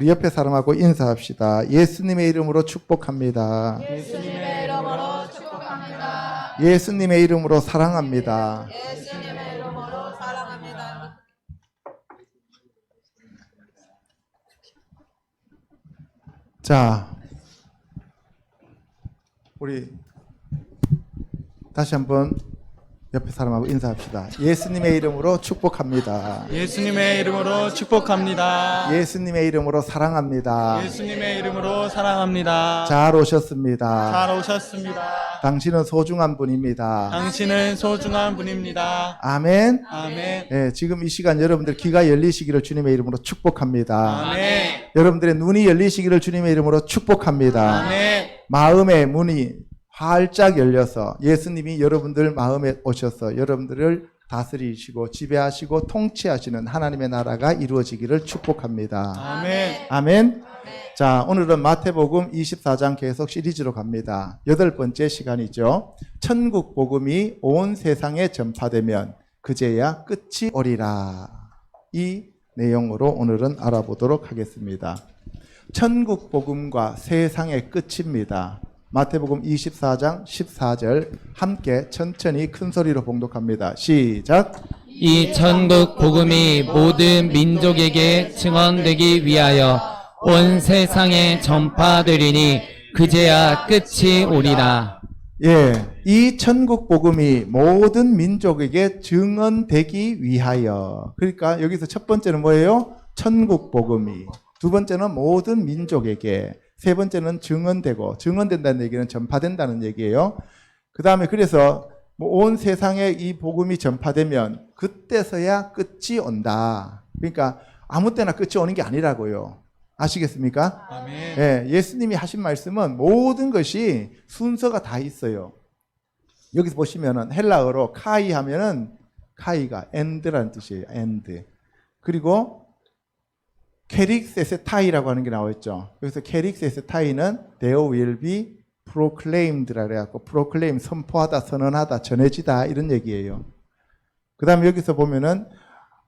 우리 옆에 사람하고 인사합시다. 예수님의 이름으로 축복합니다. 예수님의 이름으로 축복합니다. 예수님의 이름으로 사랑합니다. 예수님의 이름으로 사랑합니다. 자, 우리 다시 한번 옆에 사람하고 인사합시다. 예수님의 이름으로 축복합니다. 예수님의 이름으로 축복합니다. 예수님의 이름으로 사랑합니다. 예수님의 이름으로 사랑합니다. 잘 오셨습니다. 잘 오셨습니다. 당신은 소중한 분입니다. 당신은 소중한 분입니다. 아멘. 아멘. 네, 지금 이 시간 여러분들 귀가 열리시기를 주님의 이름으로 축복합니다. 아멘. 여러분들의 눈이 열리시기를 주님의 이름으로 축복합니다. 아멘. 마음의 문이 활짝 열려서 예수님이 여러분들 마음에 오셔서 여러분들을 다스리시고 지배하시고 통치하시는 하나님의 나라가 이루어지기를 축복합니다. 아멘. 아멘. 자, 오늘은 마태복음 24장 계속 시리즈로 갑니다. 8번째 시간이죠. 천국 복음이 온 세상에 전파되면 그제야 끝이 오리라. 이 내용으로 오늘은 알아보도록 하겠습니다. 천국 복음과 세상의 끝입니다. 마태복음 24장 14절 함께 천천히 큰 소리로 봉독합니다. 시작. 이 천국 복음이 모든 민족에게 증언되기 위하여 온 세상에 전파되리니 그제야 끝이 오리라. 예, 이 천국 복음이 모든 민족에게 증언되기 위하여. 그러니까 여기서 첫 번째는 뭐예요? 천국 복음이. 두 번째는 모든 민족에게. 세 번째는 증언되고, 증언된다는 얘기는 전파된다는 얘기예요. 그 다음에 그래서 온 세상에 이 복음이 전파되면 그때서야 끝이 온다. 그러니까 아무 때나 끝이 오는 게 아니라고요. 아시겠습니까? 아멘. 예, 예수님이 하신 말씀은 모든 것이 순서가 다 있어요. 여기서 보시면은 헬라어로 카이 하면은 카이가 end라는 뜻이에요. end. 그리고 케릭세세타이라고 하는 게 나와있죠. 여기서 케릭세세타이는 there will be proclaimed라 그래갖고 proclaim 선포하다, 선언하다, 전해지다 이런 얘기예요. 그 다음에 여기서 보면은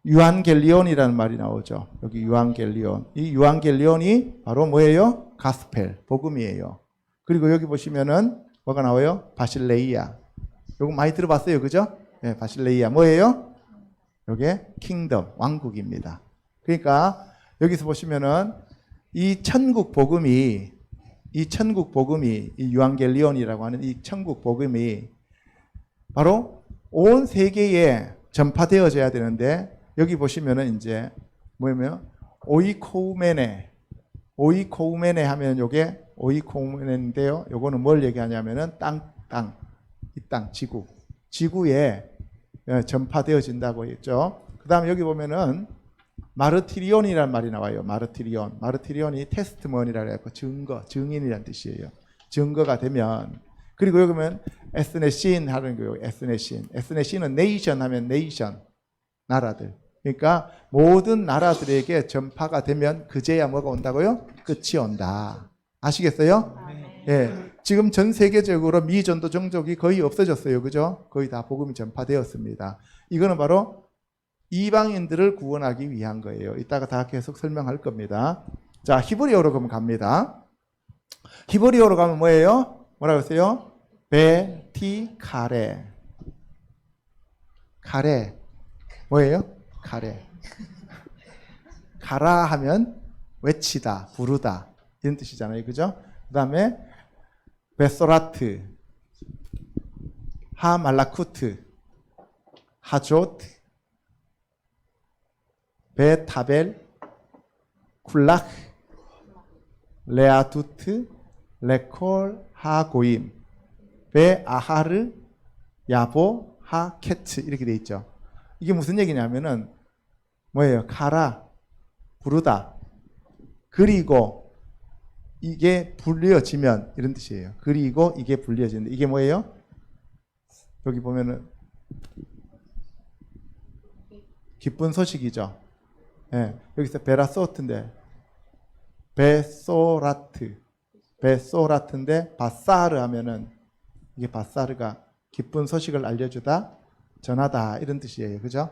유한겔리온이라는 말이 나오죠. 여기 유한겔리온. 이 유한겔리온이 바로 뭐예요? 가스펠, 복음이에요. 그리고 여기 보시면은 뭐가 나와요? 바실레이아. 요거 많이 들어봤어요. 그죠? 네, 바실레이아. 뭐예요? 요게 킹덤, 왕국입니다. 그러니까 여기서 보시면은 이 천국 복음이 이 유한겔리온이라고 하는 이 천국 복음이 바로 온 세계에 전파되어져야 되는데 여기 보시면은 이제 뭐냐면 오이코우메네 하면 요게 오이코우메네인데요. 요거는 뭘 얘기하냐면은 이 땅, 지구에 전파되어진다고 했죠. 그 다음에 여기 보면은 마르티리온이라는 말이 나와요. 마르티리온이 테스트머니라고 해서 증인이라는 뜻이에요. 증거가 되면. 그리고 여기 보면 에스네신 하는 거예요. 에스네신은 네이션 하면 네이션, 나라들. 그러니까 모든 나라들에게 전파가 되면 그제야 뭐가 온다고요? 끝이 온다. 아시겠어요? 예. 지금 전 세계적으로 미전도 종족이 거의 없어졌어요. 그죠? 거의 다 복음이 전파되었습니다. 이거는 바로 이방인들을 구원하기 위한 거예요. 이따가 다 계속 설명할 겁니다. 자, 히브리어로 그럼 갑니다. 히브리어로 가면 뭐예요? 뭐라고 했어요? 베티카레. 카레. 뭐예요? 카레. 가라 하면 외치다, 부르다. 이런 뜻이잖아요. 그죠? 그 다음에 베소라트, 하말라쿠트, 하조트, 베타벨, 쿨락, 레아두트, 레콜, 하고임, 베아하르, 야보, 하케트 이렇게 돼 있죠. 이게 무슨 얘기냐면은 뭐예요? 가라, 부르다. 그리고 이게 불려지면 이런 뜻이에요. 그리고 이게 불려지는데 이게 뭐예요? 여기 보면은 기쁜 소식이죠. 예, 여기서 베라소트인데 베소라트인데 바사르 하면은 이게 바사르가 기쁜 소식을 알려주다, 전하다 이런 뜻이에요. 그죠?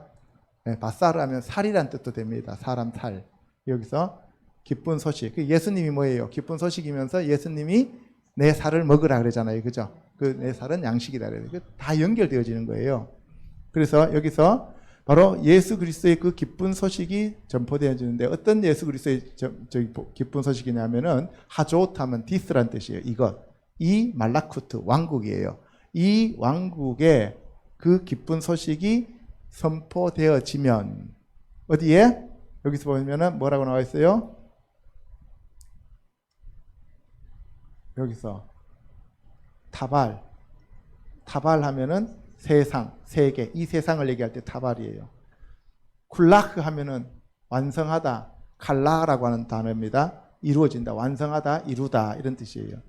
예, 바사르 하면 살이란 뜻도 됩니다. 사람 살. 여기서 기쁜 소식. 그 예수님이 뭐예요? 기쁜 소식이면서 예수님이 내 살을 먹으라 그러잖아요. 그죠? 그 내 살은 양식이다 그래요. 다 연결되어지는 거예요. 그래서 여기서 바로 예수 그리스도의 그 기쁜 소식이 전포되어지는데 어떤 예수 그리스도의 기쁜 소식이냐면은 하조트 하면 디스란 뜻이에요. 이것. 이 말라쿠트 왕국이에요. 이 왕국의 그 기쁜 소식이 선포되어지면 어디에? 여기서 보면은 뭐라고 나와 있어요? 여기서 타발 하면은 세상, 세계, 이 세상을 얘기할 때 타발이에요. 쿨라흐 하면은 완성하다, 칼라라고 하는 단어입니다. 이루어진다, 완성하다, 이루다 이런 뜻이에요.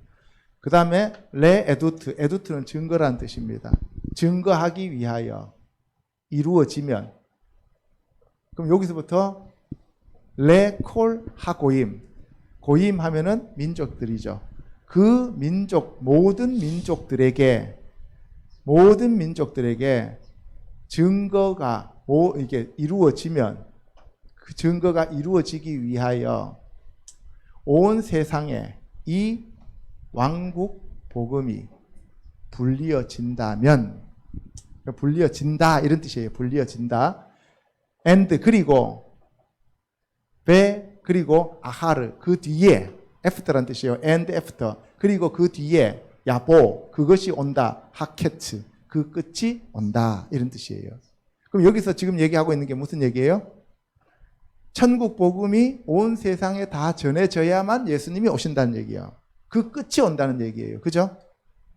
그 다음에 레 에두트, 에두트는 증거라는 뜻입니다. 증거하기 위하여 이루어지면. 그럼 여기서부터 레콜 하고임, 고임 하면은 민족들이죠. 그 민족, 모든 민족들에게 증거가 이게 이루어지면, 그 증거가 이루어지기 위하여 온 세상에 이 왕국 복음이 불리어진다면, 불리어진다 이런 뜻이에요. 불리어진다. and 그리고 그리고 아하르 그 뒤에 after란 뜻이에요. and after 그리고 그 뒤에 야보 그것이 온다. 하케츠 그 끝이 온다 이런 뜻이에요. 그럼 여기서 지금 얘기하고 있는 게 무슨 얘기예요? 천국 복음이 온 세상에 다 전해져야만 예수님이 오신다는 얘기예요. 그 끝이 온다는 얘기예요. 그죠?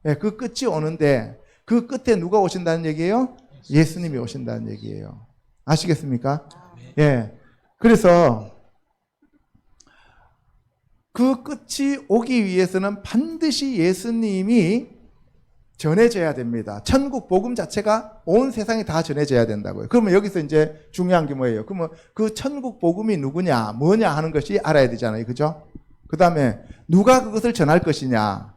네, 그 끝이 오는데 그 끝에 누가 오신다는 얘기예요? 예수님이 오신다는 얘기예요. 아시겠습니까? 예. 그래서 그 끝이 오기 위해서는 반드시 예수님이 전해져야 됩니다. 천국 복음 자체가 온 세상에 다 전해져야 된다고요. 그러면 여기서 이제 중요한 게 뭐예요? 그러면 그 천국 복음이 누구냐, 뭐냐 하는 것이 알아야 되잖아요. 그죠? 그 다음에 누가 그것을 전할 것이냐,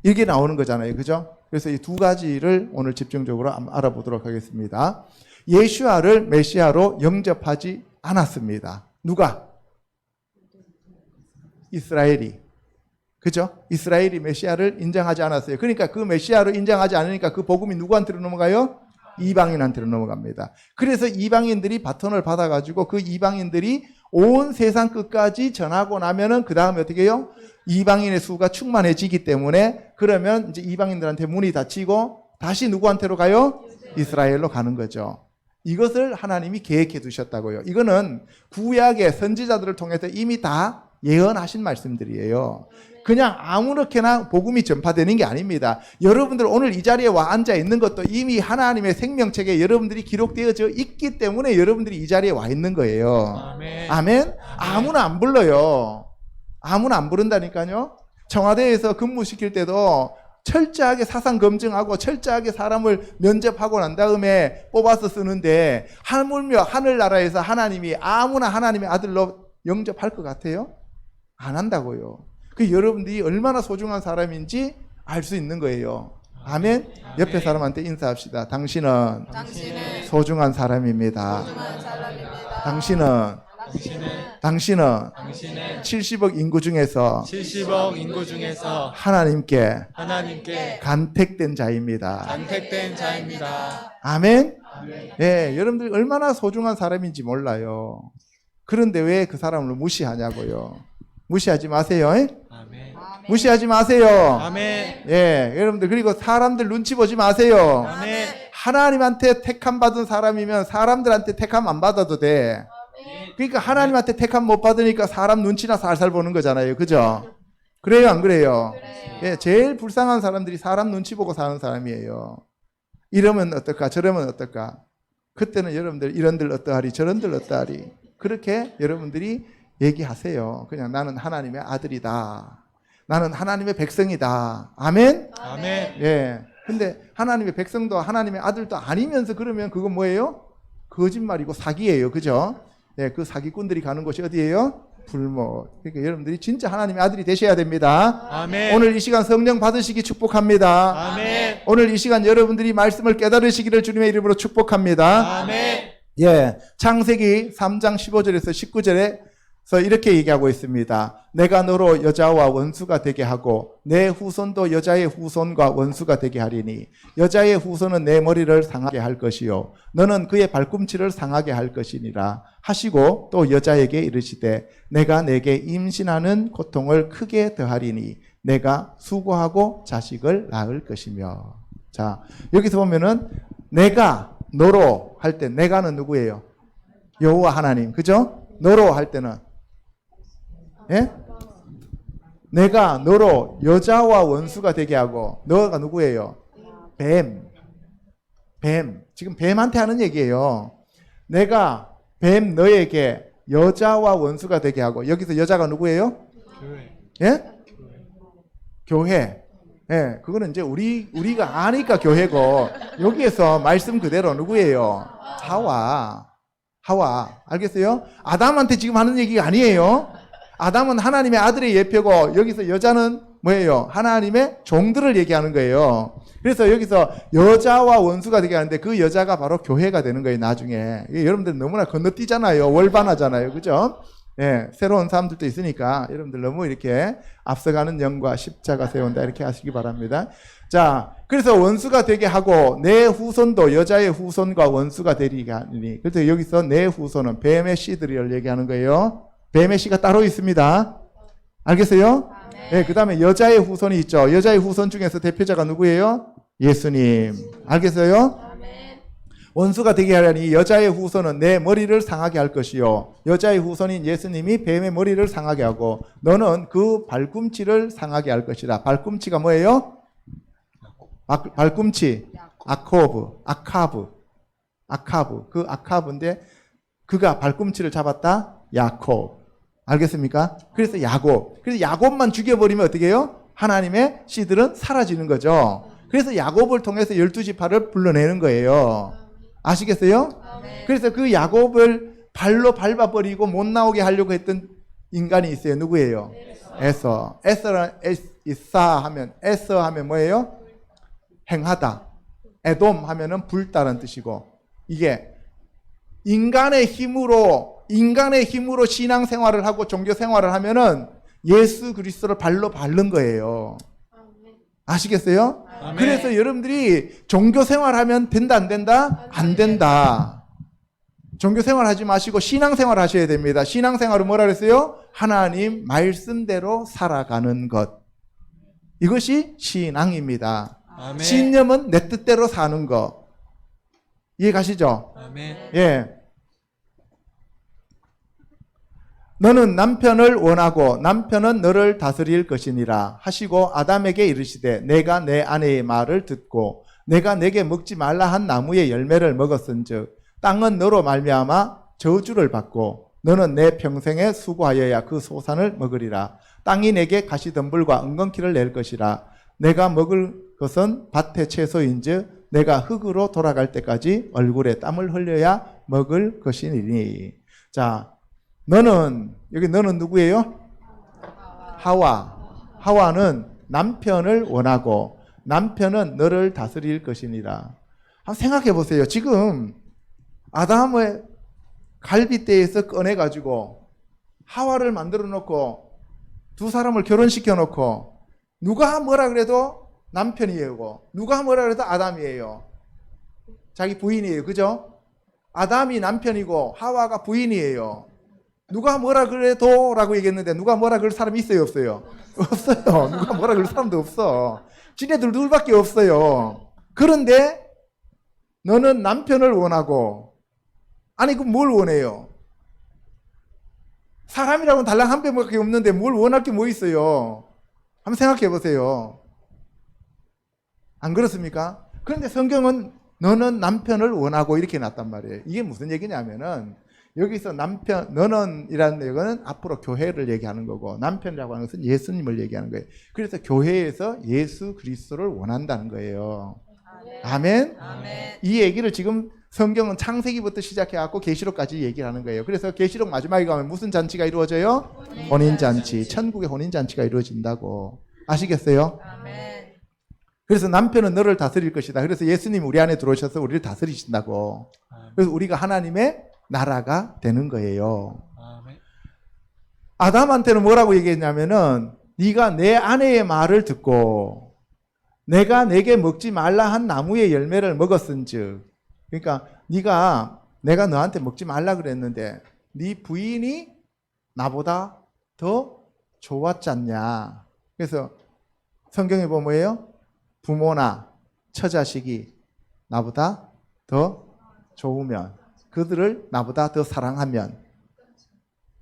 이게 나오는 거잖아요. 그죠? 그래서 이 두 가지를 오늘 집중적으로 알아보도록 하겠습니다. 예슈아를 메시아로 영접하지 않았습니다. 누가? 이스라엘이. 그죠? 이스라엘이 메시아를 인정하지 않았어요. 그러니까 그 메시아를 인정하지 않으니까 그 복음이 누구한테로 넘어가요? 이방인한테로 넘어갑니다. 그래서 이방인들이 바톤을 받아가지고 그 이방인들이 온 세상 끝까지 전하고 나면은 그 다음에 어떻게 해요? 이방인의 수가 충만해지기 때문에 그러면 이제 이방인들한테 문이 닫히고 다시 누구한테로 가요? 이스라엘로 가는 거죠. 이것을 하나님이 계획해 두셨다고요. 이거는 구약의 선지자들을 통해서 이미 다 예언하신 말씀들이에요. 그냥 아무렇게나 복음이 전파되는 게 아닙니다. 여러분들 오늘 이 자리에 와 앉아 있는 것도 이미 하나님의 생명책에 여러분들이 기록되어져 있기 때문에 여러분들이 이 자리에 와 있는 거예요. 아멘. 아멘? 아무나 안 불러요. 아무나 안 부른다니까요. 청와대에서 근무시킬 때도 철저하게 사상 검증하고 철저하게 사람을 면접하고 난 다음에 뽑아서 쓰는데 하물며 하늘나라에서 하나님이 아무나 하나님의 아들로 영접할 것 같아요? 안 한다고요. 그 여러분들이 얼마나 소중한 사람인지 알 수 있는 거예요. 아멘? 옆에 사람한테 인사합시다. 당신은 소중한 사람입니다. 당신은 70억 인구 중에서 70억 인구 중에서 하나님께 간택된 자입니다. 자입니다. 아멘? 예, 여러분들 얼마나 소중한 사람인지 몰라요. 그런데 왜 그 사람을 무시하냐고요. 무시하지 마세요. 예? 아멘. 무시하지 마세요. 아멘. 예, 여러분들 그리고 사람들 눈치 보지 마세요. 아멘. 하나님한테 택함 받은 사람이면 사람들한테 택함 안 받아도 돼. 그러니까 하나님한테 택함 못 받으니까 사람 눈치나 살살 보는 거잖아요. 그죠? 그래요, 안 그래요? 예, 제일 불쌍한 사람들이 사람 눈치 보고 사는 사람이에요. 이러면 어떨까? 저러면 어떨까? 그때는 여러분들 이런들 어떠하리 저런들 어떠하리 그렇게 여러분들이 얘기하세요. 그냥 나는 하나님의 아들이다. 나는 하나님의 백성이다. 아멘? 아멘. 예. 근데 하나님의 백성도 하나님의 아들도 아니면서 그러면 그건 뭐예요? 거짓말이고 사기예요. 그죠? 예, 그 사기꾼들이 가는 곳이 어디예요? 불못. 그러니까 여러분들이 진짜 하나님의 아들이 되셔야 됩니다. 아멘. 오늘 이 시간 성령 받으시기 축복합니다. 아멘. 오늘 이 시간 여러분들이 말씀을 깨달으시기를 주님의 이름으로 축복합니다. 아멘. 예, 창세기 3장 15절에서 19절에 그래서 이렇게 얘기하고 있습니다. 내가 너로 여자와 원수가 되게 하고 내 후손도 여자의 후손과 원수가 되게 하리니 여자의 후손은 내 머리를 상하게 할 것이요 너는 그의 발꿈치를 상하게 할 것이니라 하시고 또 여자에게 이르시되 내가 내게 임신하는 고통을 크게 더하리니 내가 수고하고 자식을 낳을 것이며. 자, 여기서 보면은 내가 너로 할 때 내가는 누구예요? 여호와 하나님. 그죠? 너로 할 때는 예? 내가 너로 여자와 원수가 되게 하고 너가 누구예요? 뱀. 지금 뱀한테 하는 얘기예요. 내가 뱀 너에게 여자와 원수가 되게 하고 여기서 여자가 누구예요? 교회. 예? 교회. 예, 그거는 이제 우리가 아니까 교회고 여기에서 말씀 그대로 누구예요? 하와. 알겠어요? 아담한테 지금 하는 얘기가 아니에요. 아담은 하나님의 아들의 예표고 여기서 여자는 뭐예요? 하나님의 종들을 얘기하는 거예요. 그래서 여기서 여자와 원수가 되게 하는데 그 여자가 바로 교회가 되는 거예요. 나중에. 이게 여러분들 너무나 건너뛰잖아요. 월반하잖아요. 그죠? 예, 새로운 사람들도 있으니까 여러분들 너무 이렇게 앞서가는 영과 십자가 세운다 이렇게 하시기 바랍니다. 자, 그래서 원수가 되게 하고 내 후손도 여자의 후손과 원수가 되리게 하니. 그래서 여기서 내 후손은 뱀의 씨들을 얘기하는 거예요. 뱀의 씨가 따로 있습니다. 알겠어요? 네, 그 다음에 여자의 후손이 있죠. 여자의 후손 중에서 대표자가 누구예요? 예수님. 알겠어요? 원수가 되게 하려니 여자의 후손은 내 머리를 상하게 할 것이요 여자의 후손인 예수님이 뱀의 머리를 상하게 하고 너는 그 발꿈치를 상하게 할 것이라. 발꿈치가 뭐예요? 발꿈치. 아카브. 그 아카브인데 그가 발꿈치를 잡았다? 야곱. 알겠습니까? 그래서 야곱. 그래서 야곱만 죽여버리면 어떻게 해요? 하나님의 씨들은 사라지는 거죠. 그래서 야곱을 통해서 12지파를 불러내는 거예요. 아시겠어요? 그래서 그 야곱을 발로 밟아버리고 못 나오게 하려고 했던 인간이 있어요. 누구예요? 에서. 에서 하면 뭐예요? 행하다. 에돔 하면은 불다는 뜻이고 이게 인간의 힘으로 신앙생활을 하고 종교생활을 하면은 예수 그리스도를 발로 밟는 거예요. 아시겠어요? 아멘. 그래서 여러분들이 종교생활하면 된다 안 된다? 안 된다. 종교생활 하지 마시고 신앙생활 하셔야 됩니다. 신앙생활은 뭐라 그랬어요? 하나님 말씀대로 살아가는 것. 이것이 신앙입니다. 아멘. 신념은 내 뜻대로 사는 거. 이해 가시죠? 아멘. 예. 너는 남편을 원하고 남편은 너를 다스릴 것이니라 하시고 아담에게 이르시되 내가 내 아내의 말을 듣고 내가 내게 먹지 말라 한 나무의 열매를 먹었은즉 땅은 너로 말미암아 저주를 받고 너는 내 평생에 수고하여야 그 소산을 먹으리라. 땅이 내게 가시덤불과 은건키를 낼 것이라. 내가 먹을 것은 밭의 채소인즉 내가 흙으로 돌아갈 때까지 얼굴에 땀을 흘려야 먹을 것이니. 자, 너는 누구예요? 하와는 남편을 원하고 남편은 너를 다스릴 것이니라. 한번 생각해 보세요. 지금 아담의 갈빗대에서 꺼내가지고 하와를 만들어 놓고 두 사람을 결혼시켜 놓고 누가 뭐라 그래도 남편이에요. 누가 뭐라 그래도 아담이에요. 자기 부인이에요. 그죠? 아담이 남편이고 하와가 부인이에요. 누가 뭐라 그래도 라고 얘기했는데 누가 뭐라 그럴 사람이 있어요? 없어요? 없어요. 누가 뭐라 그럴 사람도 없어. 지네들 둘밖에 없어요. 그런데 너는 남편을 원하고 아니 그럼 뭘 원해요? 사람이라고는 달랑 한 뼘밖에 없는데 뭘 원할 게 뭐 있어요? 한번 생각해 보세요. 안 그렇습니까? 그런데 성경은 너는 남편을 원하고 이렇게 놨단 말이에요. 이게 무슨 얘기냐면은 여기서 너는 이라는 얘기는 앞으로 교회를 얘기하는 거고 남편이라고 하는 것은 예수님을 얘기하는 거예요. 그래서 교회에서 예수 그리스도를 원한다는 거예요. 아멘? 이 얘기를 지금 성경은 창세기부터 시작해갖고 계시록까지 얘기를 하는 거예요. 그래서 계시록 마지막에 가면 무슨 잔치가 이루어져요? 혼인잔치. 천국의 혼인잔치가 이루어진다고. 아시겠어요? 그래서 남편은 너를 다스릴 것이다. 그래서 예수님 우리 안에 들어오셔서 우리를 다스리신다고. 그래서 우리가 하나님의 나라가 되는 거예요. 아담한테는 뭐라고 얘기했냐면은 네가 내 아내의 말을 듣고 내가 내게 먹지 말라 한 나무의 열매를 먹었은즉, 그러니까 내가 너한테 먹지 말라 그랬는데 네 부인이 나보다 더 좋았잖냐. 그래서 성경에 보면 뭐예요? 부모나 처자식이 나보다 더 좋으면, 그들을 나보다 더 사랑하면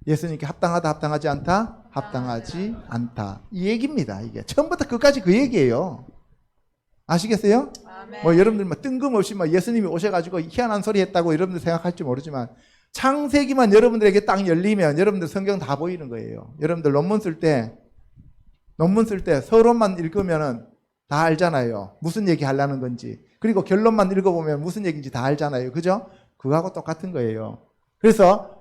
예수님께 합당하다, 합당하지 않다? 합당하지 않다. 이 얘기입니다. 이게 처음부터 끝까지 그 얘기예요. 아시겠어요? 아멘. 뭐 여러분들 뭐 뜬금없이 뭐 예수님이 오셔가지고 희한한 소리 했다고 여러분들 생각할지 모르지만, 창세기만 여러분들에게 딱 열리면 여러분들 성경 다 보이는 거예요. 여러분들 논문 쓸 때 서론만 읽으면은 다 알잖아요. 무슨 얘기 하려는 건지. 그리고 결론만 읽어보면 무슨 얘기인지 다 알잖아요. 그죠? 그거하고 똑같은 거예요. 그래서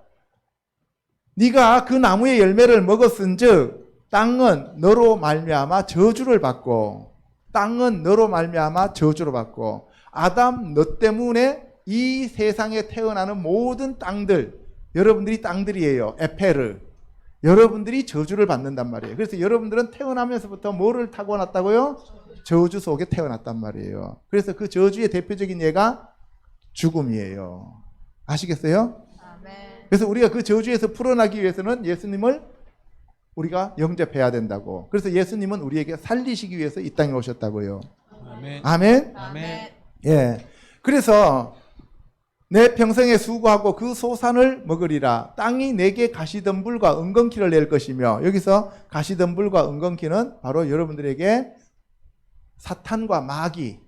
네가 그 나무의 열매를 먹었은즉 땅은 너로 말미암아 저주를 받고, 땅은 너로 말미암아 저주를 받고, 아담 너 때문에 이 세상에 태어나는 모든 땅들, 여러분들이 땅들이에요. 에페르. 여러분들이 저주를 받는단 말이에요. 그래서 여러분들은 태어나면서부터 뭐를 타고났다고요? 저주 속에 태어났단 말이에요. 그래서 그 저주의 대표적인 예가 죽음이에요. 아시겠어요? 아멘. 그래서 우리가 그 저주에서 풀어나기 위해서는 예수님을 우리가 영접해야 된다고. 그래서 예수님은 우리에게 살리시기 위해서 이 땅에 오셨다고요. 아멘. 아멘? 아멘. 예. 그래서 내 평생에 수고하고 그 소산을 먹으리라. 땅이 내게 가시덤불과 은건키를 낼 것이며, 여기서 가시덤불과 은건키는 바로 여러분들에게 사탄과 마귀,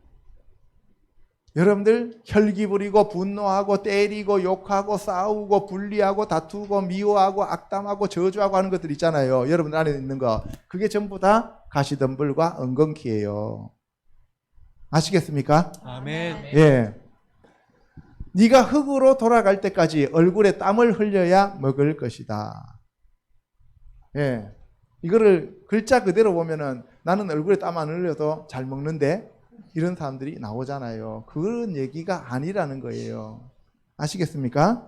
여러분들 혈기 부리고 분노하고 때리고 욕하고 싸우고 분리하고 다투고 미워하고 악담하고 저주하고 하는 것들 있잖아요. 여러분들 안에 있는 거. 그게 전부 다 가시덤불과 은건키예요. 아시겠습니까? 아멘. 예. 네가 흙으로 돌아갈 때까지 얼굴에 땀을 흘려야 먹을 것이다. 예. 이거를 글자 그대로 보면은 나는 얼굴에 땀 안 흘려도 잘 먹는데, 이런 사람들이 나오잖아요. 그런 얘기가 아니라는 거예요. 아시겠습니까?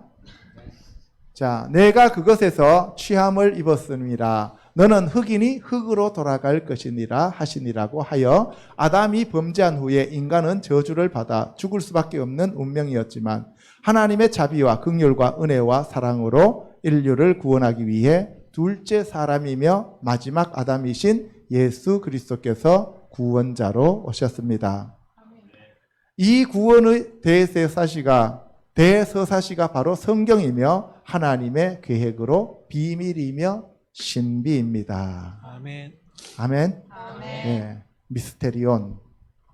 자, 내가 그것에서 취함을 입었음이라. 너는 흙이니 흙으로 돌아갈 것이니라 하시니라고 하여, 아담이 범죄한 후에 인간은 저주를 받아 죽을 수밖에 없는 운명이었지만 하나님의 자비와 긍휼과 은혜와 사랑으로 인류를 구원하기 위해 둘째 사람이며 마지막 아담이신 예수 그리스도께서 구원자로 오셨습니다. 이 구원의 대서사시가 바로 성경이며 하나님의 계획으로 비밀이며 신비입니다. 아멘. 아멘. 아멘. 예, 미스테리온.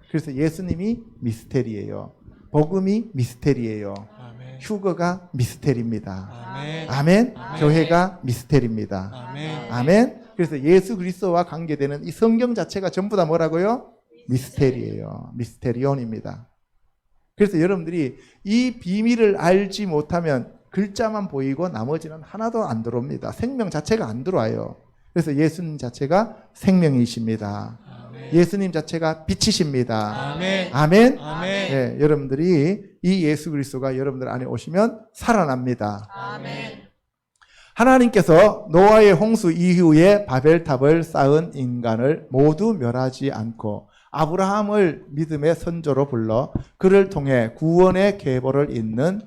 그래서 예수님이 미스테리예요. 복음이 미스테리예요. 아멘. 휴거가 미스테리입니다. 아멘. 아멘. 아멘. 교회가 미스테리입니다. 아멘. 아멘. 그래서 예수 그리스도와 관계되는 이 성경 자체가 전부 다 뭐라고요? 미스테리예요. 미스테리온입니다. 그래서 여러분들이 이 비밀을 알지 못하면 글자만 보이고 나머지는 하나도 안 들어옵니다. 생명 자체가 안 들어와요. 그래서 예수님 자체가 생명이십니다. 아멘. 예수님 자체가 빛이십니다. 아멘. 아멘. 아멘. 예, 여러분들이 이 예수 그리스도가 여러분들 안에 오시면 살아납니다. 아멘. 하나님께서 노아의 홍수 이후에 바벨탑을 쌓은 인간을 모두 멸하지 않고 아브라함을 믿음의 선조로 불러 그를 통해 구원의 계보를 잇는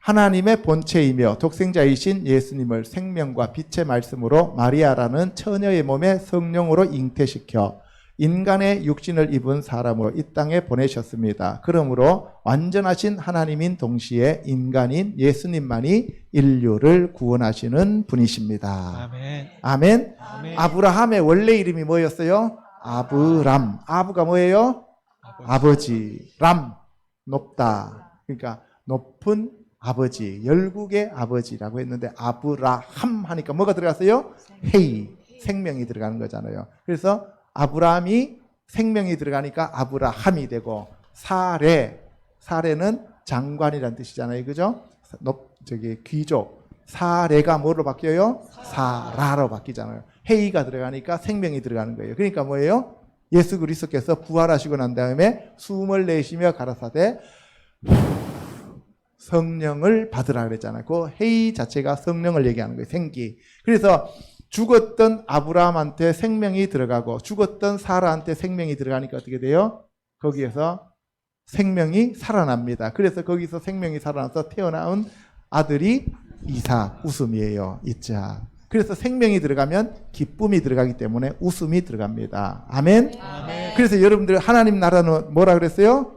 하나님의 본체이며 독생자이신 예수님을 생명과 빛의 말씀으로 마리아라는 처녀의 몸에 성령으로 잉태시켜 인간의 육신을 입은 사람으로 이 땅에 보내셨습니다. 그러므로 완전하신 하나님인 동시에 인간인 예수님만이 인류를 구원하시는 분이십니다. 아멘. 아멘. 아멘. 아브라함의 원래 이름이 뭐였어요? 아브람. 아브가 뭐예요? 아버지. 람. 높다. 그러니까 높은 아버지. 열국의 아버지라고 했는데 아브라함 하니까 뭐가 들어갔어요? 헤이. 생명이 들어가는 거잖아요. 그래서 아브라함이 생명이 들어가니까 아브라함이 되고 사레는 장관이라는 뜻이잖아요. 그죠? 귀족. 사레가 뭐로 바뀌어요? 사라로 바뀌잖아요. 헤이가 들어가니까 생명이 들어가는 거예요. 그러니까 뭐예요? 예수 그리스도께서 부활하시고 난 다음에 숨을 내쉬며 가라사대 성령을 받으라 그랬잖아요. 그 헤이 자체가 성령을 얘기하는 거예요. 생기. 그래서 죽었던 아브라함한테 생명이 들어가고 죽었던 사라한테 생명이 들어가니까 어떻게 돼요? 거기에서 생명이 살아납니다. 그래서 거기서 생명이 살아나서 태어나온 아들이 이삭, 웃음이에요. 이자. 그래서 생명이 들어가면 기쁨이 들어가기 때문에 웃음이 들어갑니다. 아멘? 그래서 여러분들 하나님 나라는 뭐라 그랬어요?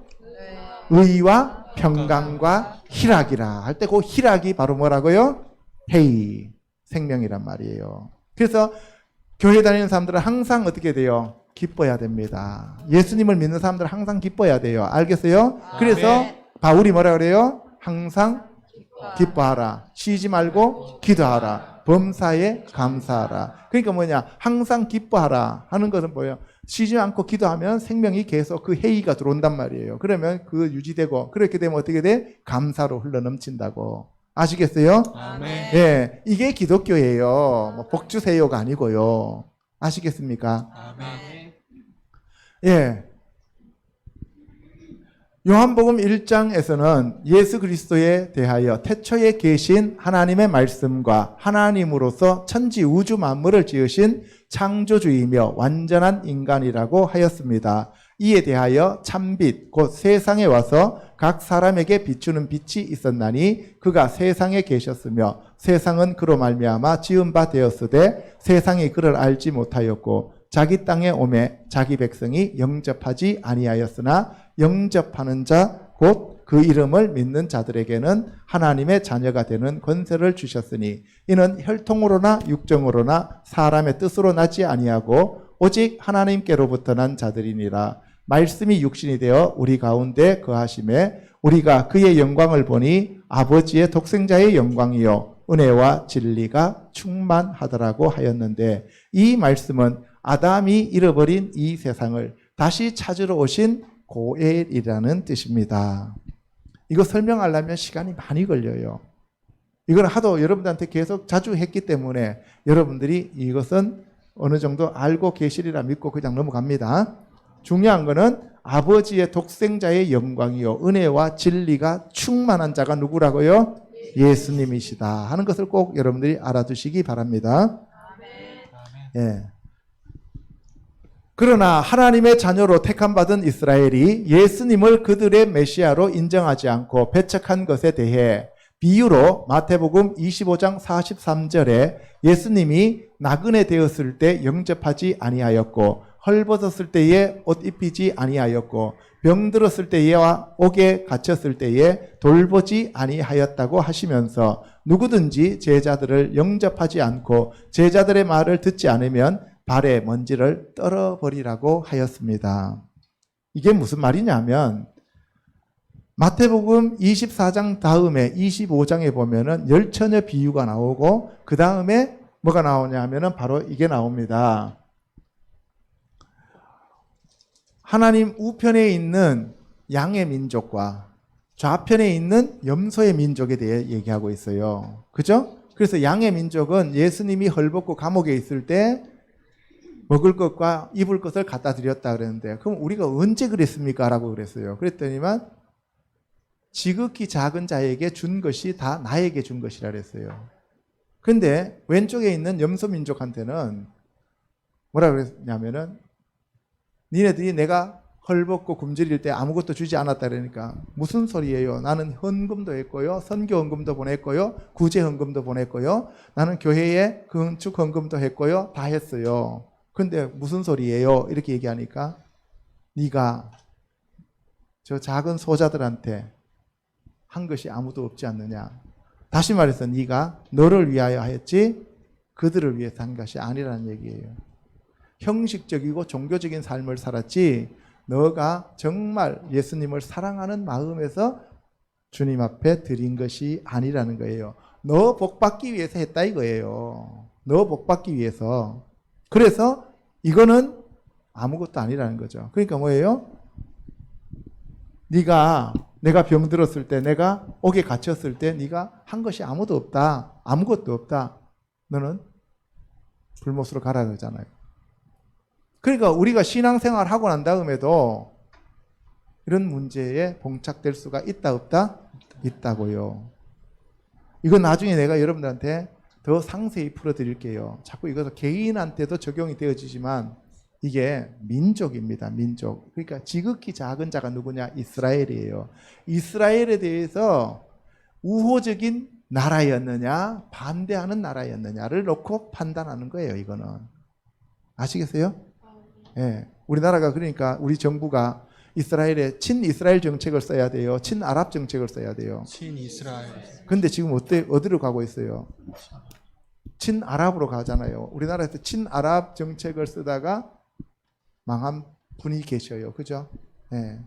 의와 평강과 희락이라 할 때 그 희락이 바로 뭐라고요? 헤이, 생명이란 말이에요. 그래서 교회 다니는 사람들은 항상 어떻게 돼요? 기뻐야 됩니다. 예수님을 믿는 사람들은 항상 기뻐야 돼요. 알겠어요? 그래서 바울이 뭐라 그래요? 항상 기뻐하라. 쉬지 말고 기도하라. 범사에 감사하라. 그러니까 뭐냐? 항상 기뻐하라 하는 것은 뭐예요? 쉬지 않고 기도하면 생명이 계속 그 해이가 들어온단 말이에요. 그러면 그 유지되고 그렇게 되면 어떻게 돼? 감사로 흘러넘친다고. 아시겠어요? 아멘. 예, 이게 기독교예요. 뭐 복주세요가 아니고요. 아시겠습니까? 아멘. 예. 요한복음 1장에서는 예수 그리스도에 대하여 태초에 계신 하나님의 말씀과 하나님으로서 천지 우주 만물을 지으신 창조주이며 완전한 인간이라고 하였습니다. 이에 대하여 참빛 곧 세상에 와서 각 사람에게 비추는 빛이 있었나니 그가 세상에 계셨으며 세상은 그로 말미암아 지은 바 되었으되 세상이 그를 알지 못하였고 자기 땅에 오매 자기 백성이 영접하지 아니하였으나 영접하는 자 곧 그 이름을 믿는 자들에게는 하나님의 자녀가 되는 권세를 주셨으니 이는 혈통으로나 육정으로나 사람의 뜻으로 나지 아니하고 오직 하나님께로부터 난 자들이니라. 말씀이 육신이 되어 우리 가운데 거하심에 우리가 그의 영광을 보니 아버지의 독생자의 영광이요 은혜와 진리가 충만하더라고 하였는데 이 말씀은 아담이 잃어버린 이 세상을 다시 찾으러 오신 고엘이라는 뜻입니다. 이거 설명하려면 시간이 많이 걸려요. 이건 하도 여러분들한테 계속 자주 했기 때문에 여러분들이 이것은 어느 정도 알고 계시리라 믿고 그냥 넘어갑니다. 중요한 거는 아버지의 독생자의 영광이요 은혜와 진리가 충만한 자가 누구라고요? 예수님이시다 하는 것을 꼭 여러분들이 알아두시기 바랍니다. 예. 그러나 하나님의 자녀로 택함받은 이스라엘이 예수님을 그들의 메시아로 인정하지 않고 배척한 것에 대해 비유로 마태복음 25장 43절에 예수님이 나그네 되었을 때 영접하지 아니하였고 헐벗었을 때에 옷 입히지 아니하였고 병들었을 때에와 옥에 갇혔을 때에 돌보지 아니하였다고 하시면서 누구든지 제자들을 영접하지 않고 제자들의 말을 듣지 않으면 발에 먼지를 떨어버리라고 하였습니다. 이게 무슨 말이냐면 마태복음 24장 다음에 25장에 보면은 열처녀 비유가 나오고 그 다음에 뭐가 나오냐 하면은 바로 이게 나옵니다. 하나님 우편에 있는 양의 민족과 좌편에 있는 염소의 민족에 대해 얘기하고 있어요. 그죠? 그래서 양의 민족은 예수님이 헐벗고 감옥에 있을 때 먹을 것과 입을 것을 갖다 드렸다 그랬는데 그럼 우리가 언제 그랬습니까? 라고 그랬어요. 그랬더니만 지극히 작은 자에게 준 것이 다 나에게 준 것이라 그랬어요. 근데 왼쪽에 있는 염소 민족한테는 뭐라 그랬냐면은 니네들이 내가 헐벗고 굶주릴 때 아무것도 주지 않았다 그러니까 무슨 소리예요? 나는 헌금도 했고요. 선교 헌금도 보냈고요. 구제 헌금도 보냈고요. 나는 교회에 건축 헌금도 했고요. 다 했어요. 근데 무슨 소리예요? 이렇게 얘기하니까 네가 저 작은 소자들한테 한 것이 아무도 없지 않느냐. 다시 말해서 네가 너를 위하여 하였지 그들을 위해서 한 것이 아니라는 얘기예요. 형식적이고 종교적인 삶을 살았지 너가 정말 예수님을 사랑하는 마음에서 주님 앞에 드린 것이 아니라는 거예요. 너 복받기 위해서 했다 이거예요. 너 복받기 위해서. 그래서 이거는 아무것도 아니라는 거죠. 그러니까 뭐예요? 내가 병들었을 때, 내가 옥에 갇혔을 때 네가 한 것이 아무도 없다. 아무것도 없다. 너는 불못으로 가라 그러잖아요. 그러니까 우리가 신앙생활 하고 난 다음에도 이런 문제에 봉착될 수가 있다 없다? 있다고요. 이건 나중에 내가 여러분들한테 더 상세히 풀어드릴게요. 자꾸 이것은 개인한테도 적용이 되어지지만 이게 민족입니다. 민족. 그러니까 지극히 작은 자가 누구냐? 이스라엘이에요. 이스라엘에 대해서 우호적인 나라였느냐 반대하는 나라였느냐를 놓고 판단하는 거예요. 이거는. 아시겠어요? 예. 우리나라가 그러니까 우리 정부가 이스라엘에 친이스라엘 정책을 써야 돼요. 친아랍 정책을 써야 돼요. 친이스라엘. 근데 지금 어디로 가고 있어요? 친아랍으로 가잖아요. 우리나라에서 친아랍 정책을 쓰다가 망한 분이 계셔요. 그죠? 예.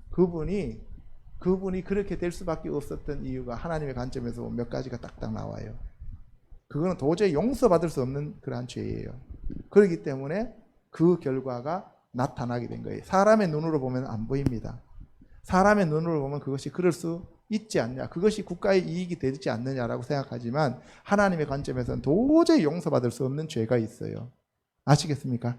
그분이 그렇게 될 수밖에 없었던 이유가 하나님의 관점에서 몇 가지가 딱딱 나와요. 그거는 도저히 용서받을 수 없는 그러한 죄예요. 그렇기 때문에 그 결과가 나타나게 된 거예요. 사람의 눈으로 보면 안 보입니다. 사람의 눈으로 보면 그것이 그럴 수 있지 않냐, 그것이 국가의 이익이 되지 않느냐라고 생각하지만 하나님의 관점에서는 도저히 용서받을 수 없는 죄가 있어요. 아시겠습니까?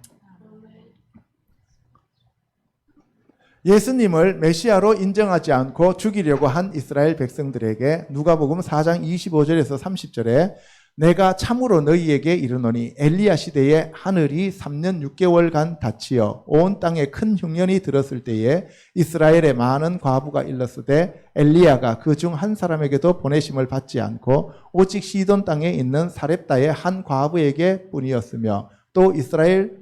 예수님을 메시아로 인정하지 않고 죽이려고 한 이스라엘 백성들에게 누가복음 4장 25절에서 30절에 내가 참으로 너희에게 이르노니 엘리야 시대에 하늘이 3년 6개월간 닫히어 온 땅에 큰 흉년이 들었을 때에 이스라엘에 많은 과부가 일렀으되 엘리야가 그 중 한 사람에게도 보내심을 받지 않고 오직 시돈 땅에 있는 사렙다의 한 과부에게 뿐이었으며 또 이스라엘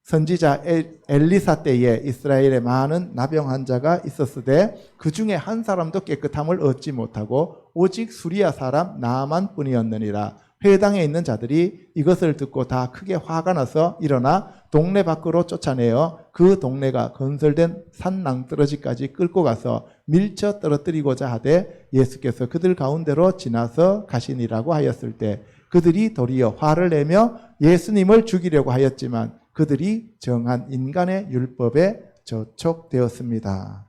선지자 엘리사 때에 이스라엘에 많은 나병 환자가 있었으되 그 중에 한 사람도 깨끗함을 얻지 못하고 오직 수리아 사람 나아만 뿐이었느니라. 회당에 있는 자들이 이것을 듣고 다 크게 화가 나서 일어나 동네 밖으로 쫓아내어 그 동네가 건설된 산 낭떠러지까지 끌고 가서 밀쳐 떨어뜨리고자 하되 예수께서 그들 가운데로 지나서 가시니라고 하였을 때 그들이 도리어 화를 내며 예수님을 죽이려고 하였지만 그들이 정한 인간의 율법에 저촉되었습니다.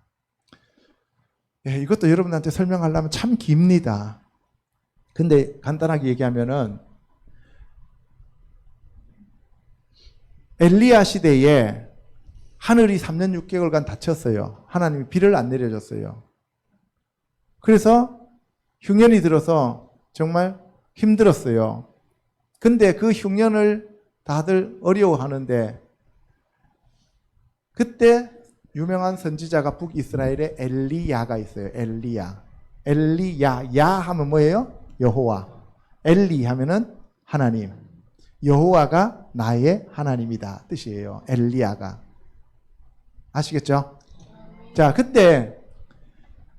예, 이것도 여러분한테 설명하려면 참 깁니다. 근데 간단하게 얘기하면은 엘리야 시대에 하늘이 3년 6개월간 닫혔어요. 하나님이 비를 안 내려줬어요. 그래서 흉년이 들어서 정말 힘들었어요. 근데 그 흉년을 다들 어려워하는데 그때 유명한 선지자가 북이스라엘에 엘리야가 있어요. 엘리야. 야 하면 뭐예요? 여호와. 엘리 하면은 하나님. 여호와가 나의 하나님이다 뜻이에요. 엘리야가. 아시겠죠? 자, 그때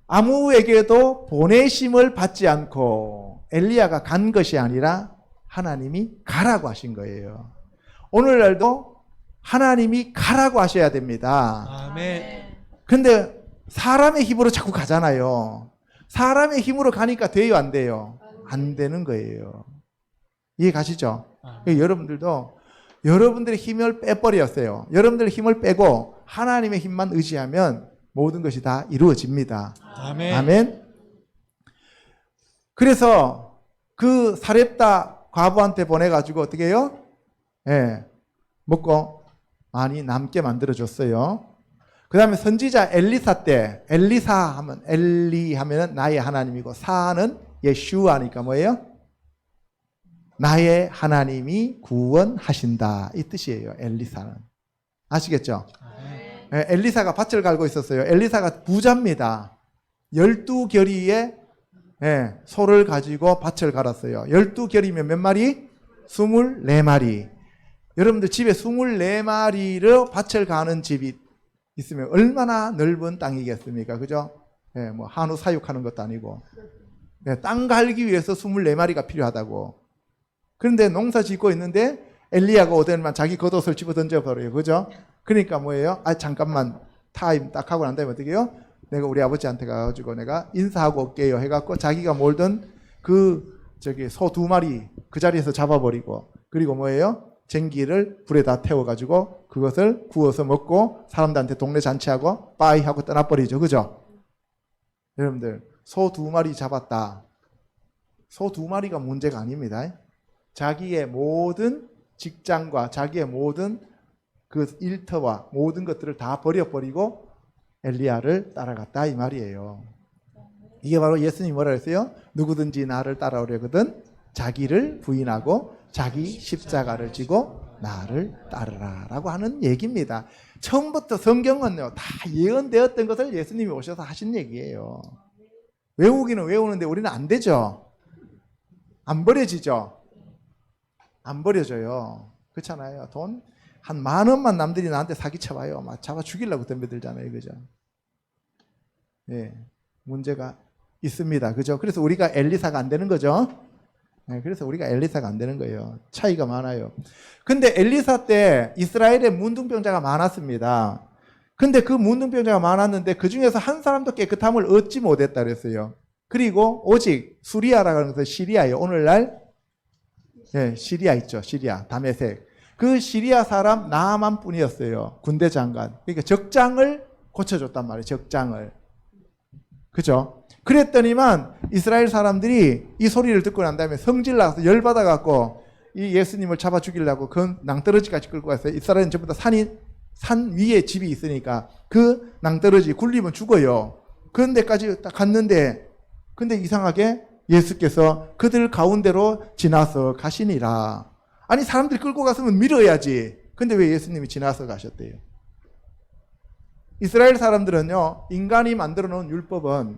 아무에게도 보내심을 받지 않고 엘리야가 간 것이 아니라 하나님이 가라고 하신 거예요. 오늘날도 하나님이 가라고 하셔야 됩니다. 아멘. 근데 사람의 힘으로 자꾸 가잖아요. 사람의 힘으로 가니까 돼요, 안 돼요? 안 되는 거예요. 이해 가시죠? 여러분들도 여러분들의 힘을 빼버렸어요. 여러분들의 힘을 빼고 하나님의 힘만 의지하면 모든 것이 다 이루어집니다. 아멘. 아멘. 그래서 그 사렙다 과부한테 보내가지고 어떻게 해요? 예, 먹고 많이 남게 만들어줬어요. 그 다음에 선지자 엘리사 때, 엘리사 하면, 엘리 하면은 나의 하나님이고, 사는 예슈아니까 뭐예요? 나의 하나님이 구원하신다. 이 뜻이에요, 엘리사는. 아시겠죠? 예, 엘리사가 밭을 갈고 있었어요. 엘리사가 부자입니다. 12결의의 예, 소를 가지고 밭을 갈았어요. 12결이면 몇 마리? 24마리. 여러분들 집에 24마리로 밭을 가는 집이 있으면 얼마나 넓은 땅이겠습니까? 그죠? 예, 뭐 한우 사육하는 것도 아니고. 예, 땅 갈기 위해서 24마리가 필요하다고. 그런데 농사 짓고 있는데 엘리야가 오더니만 자기 겉옷을 집어 던져버려요. 그죠? 그러니까 뭐예요? 아, 잠깐만 타임 딱 하고 난 다음에 어떻게 해요? 내가 우리 아버지한테 가가지고 내가 인사하고 올게요 해갖고 자기가 몰던 소 2마리 그 자리에서 잡아버리고 그리고 뭐예요? 쟁기를 불에다 태워가지고 그것을 구워서 먹고 사람들한테 동네 잔치하고 빠이 하고 떠나버리죠. 그죠? 여러분들 소 2마리 잡았다. 소 2마리가 문제가 아닙니다. 자기의 모든 직장과 자기의 모든 그 일터와 모든 것들을 다 버려버리고 엘리야를 따라갔다 이 말이에요. 이게 바로 예수님이 뭐라 그랬어요? 누구든지 나를 따라오려거든 자기를 부인하고 자기 십자가를 지고 나를 따르라 라고 하는 얘기입니다. 처음부터 성경은요 다 예언되었던 것을 예수님이 오셔서 하신 얘기예요. 외우기는 외우는데 우리는 안 되죠. 안 버려지죠. 안 버려져요. 그렇잖아요. 돈 한 10,000원만 남들이 나한테 사기쳐봐요. 막 잡아 죽이려고 덤벼들잖아요. 그죠? 예, 문제가 있습니다. 그죠? 그래서 우리가 엘리사가 안 되는 거죠. 네, 그래서 우리가 엘리사가 안 되는 거예요. 차이가 많아요. 근데 엘리사 때 이스라엘에 문둥병자가 많았습니다. 근데 그 문둥병자가 많았는데 그 중에서 한 사람도 깨끗함을 얻지 못했다 그랬어요. 그리고 오직 수리아라고 하는 것은 시리아예요. 오늘날 예, 시리아 있죠. 시리아, 다메섹. 그 시리아 사람 나아만 뿐이었어요. 군대 장관. 그러니까 적장을 고쳐줬단 말이에요. 적장을. 그죠? 그랬더니만 이스라엘 사람들이 이 소리를 듣고 난 다음에 성질 나서 열받아갖고 이 예수님을 잡아 죽이려고 그 낭떠러지까지 끌고 갔어요. 이스라엘은 전부 다 산 위에 집이 있으니까 그 낭떠러지 굴리면 죽어요. 그런 데까지 딱 갔는데 근데 이상하게 예수께서 그들 가운데로 지나서 가시니라. 아니 사람들이 끌고 갔으면 밀어야지. 근데 왜 예수님이 지나서 가셨대요? 이스라엘 사람들은요 인간이 만들어 놓은 율법은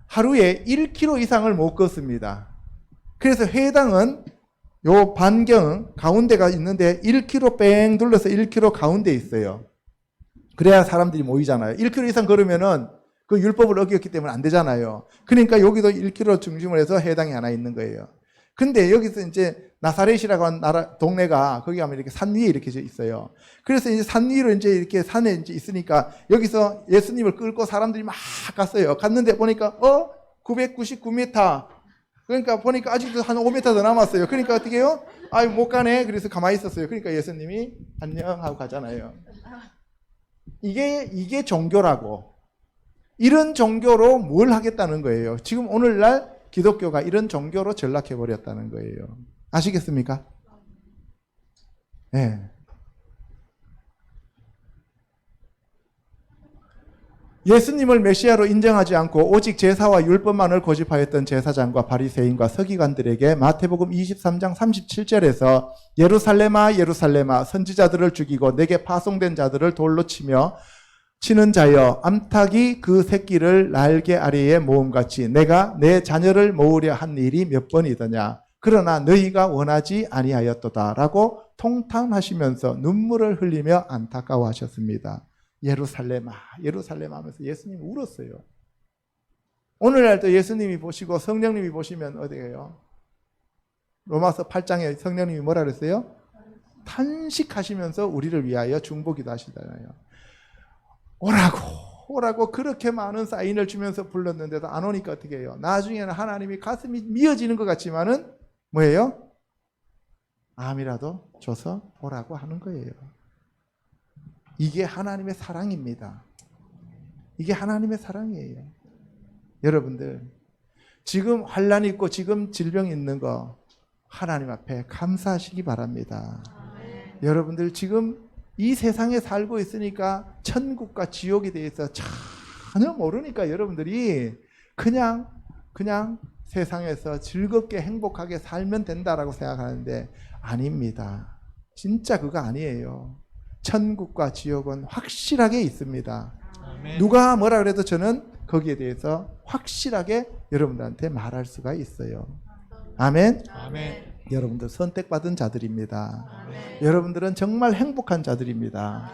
하루에 1km 이상을 못 걷습니다. 그래서 회당은 요 반경 가운데가 있는데 1km 뺑 둘러서 1km 가운데 있어요. 그래야 사람들이 모이잖아요. 1km 이상 걸으면은 그 율법을 어겼기 때문에 안 되잖아요. 그러니까 여기도 1km 중심을 해서 회당이 하나 있는 거예요. 근데 여기서 이제 나사렛이라고 하는 동네가 거기 가면 이렇게 산 위에 이렇게 있어요. 그래서 이제 산 위로 이제 이렇게 산에 이제 있으니까 여기서 예수님을 끌고 사람들이 막 갔어요. 갔는데 보니까 999m. 그러니까 보니까 아직도 한 5m 더 남았어요. 그러니까 어떻게 해요? 아유 못 가네. 그래서 가만히 있었어요. 그러니까 예수님이 안녕 하고 가잖아요. 이게 종교라고. 이런 종교로 뭘 하겠다는 거예요. 지금 오늘날 기독교가 이런 종교로 전락해버렸다는 거예요. 아시겠습니까? 네. 예수님을 메시아로 인정하지 않고 오직 제사와 율법만을 고집하였던 제사장과 바리새인과 서기관들에게 마태복음 23장 37절에서 예루살렘아 예루살렘아 선지자들을 죽이고 내게 파송된 자들을 돌로 치는 자여 암탉이 그 새끼를 날개 아래에 모음같이 내가 내 자녀를 모으려 한 일이 몇 번이더냐 그러나 너희가 원하지 아니하였도다 라고 통탄하시면서 눈물을 흘리며 안타까워하셨습니다. 예루살렘아 예루살렘 하면서 예수님이 울었어요. 오늘날도 예수님이 보시고 성령님이 보시면 어디예요? 로마서 8장에 성령님이 뭐라 그랬어요? 탄식하시면서 우리를 위하여 중보기도 하시잖아요. 오라고 그렇게 많은 사인을 주면서 불렀는데도 안 오니까 어떻게 해요? 나중에는 하나님이 가슴이 미어지는 것 같지만은 뭐예요? 암이라도 줘서 오라고 하는 거예요. 이게 하나님의 사랑입니다. 이게 하나님의 사랑이에요. 여러분들 지금 환난이 있고 지금 질병이 있는 거 하나님 앞에 감사하시기 바랍니다. 여러분들 지금 이 세상에 살고 있으니까 천국과 지옥에 대해서 전혀 모르니까 여러분들이 그냥 세상에서 즐겁게 행복하게 살면 된다라고 생각하는데 아닙니다. 진짜 그거 아니에요. 천국과 지옥은 확실하게 있습니다. 아멘. 누가 뭐라 그래도 저는 거기에 대해서 확실하게 여러분들한테 말할 수가 있어요. 아멘. 아멘. 여러분들 선택받은 자들입니다. 아멘. 여러분들은 정말 행복한 자들입니다.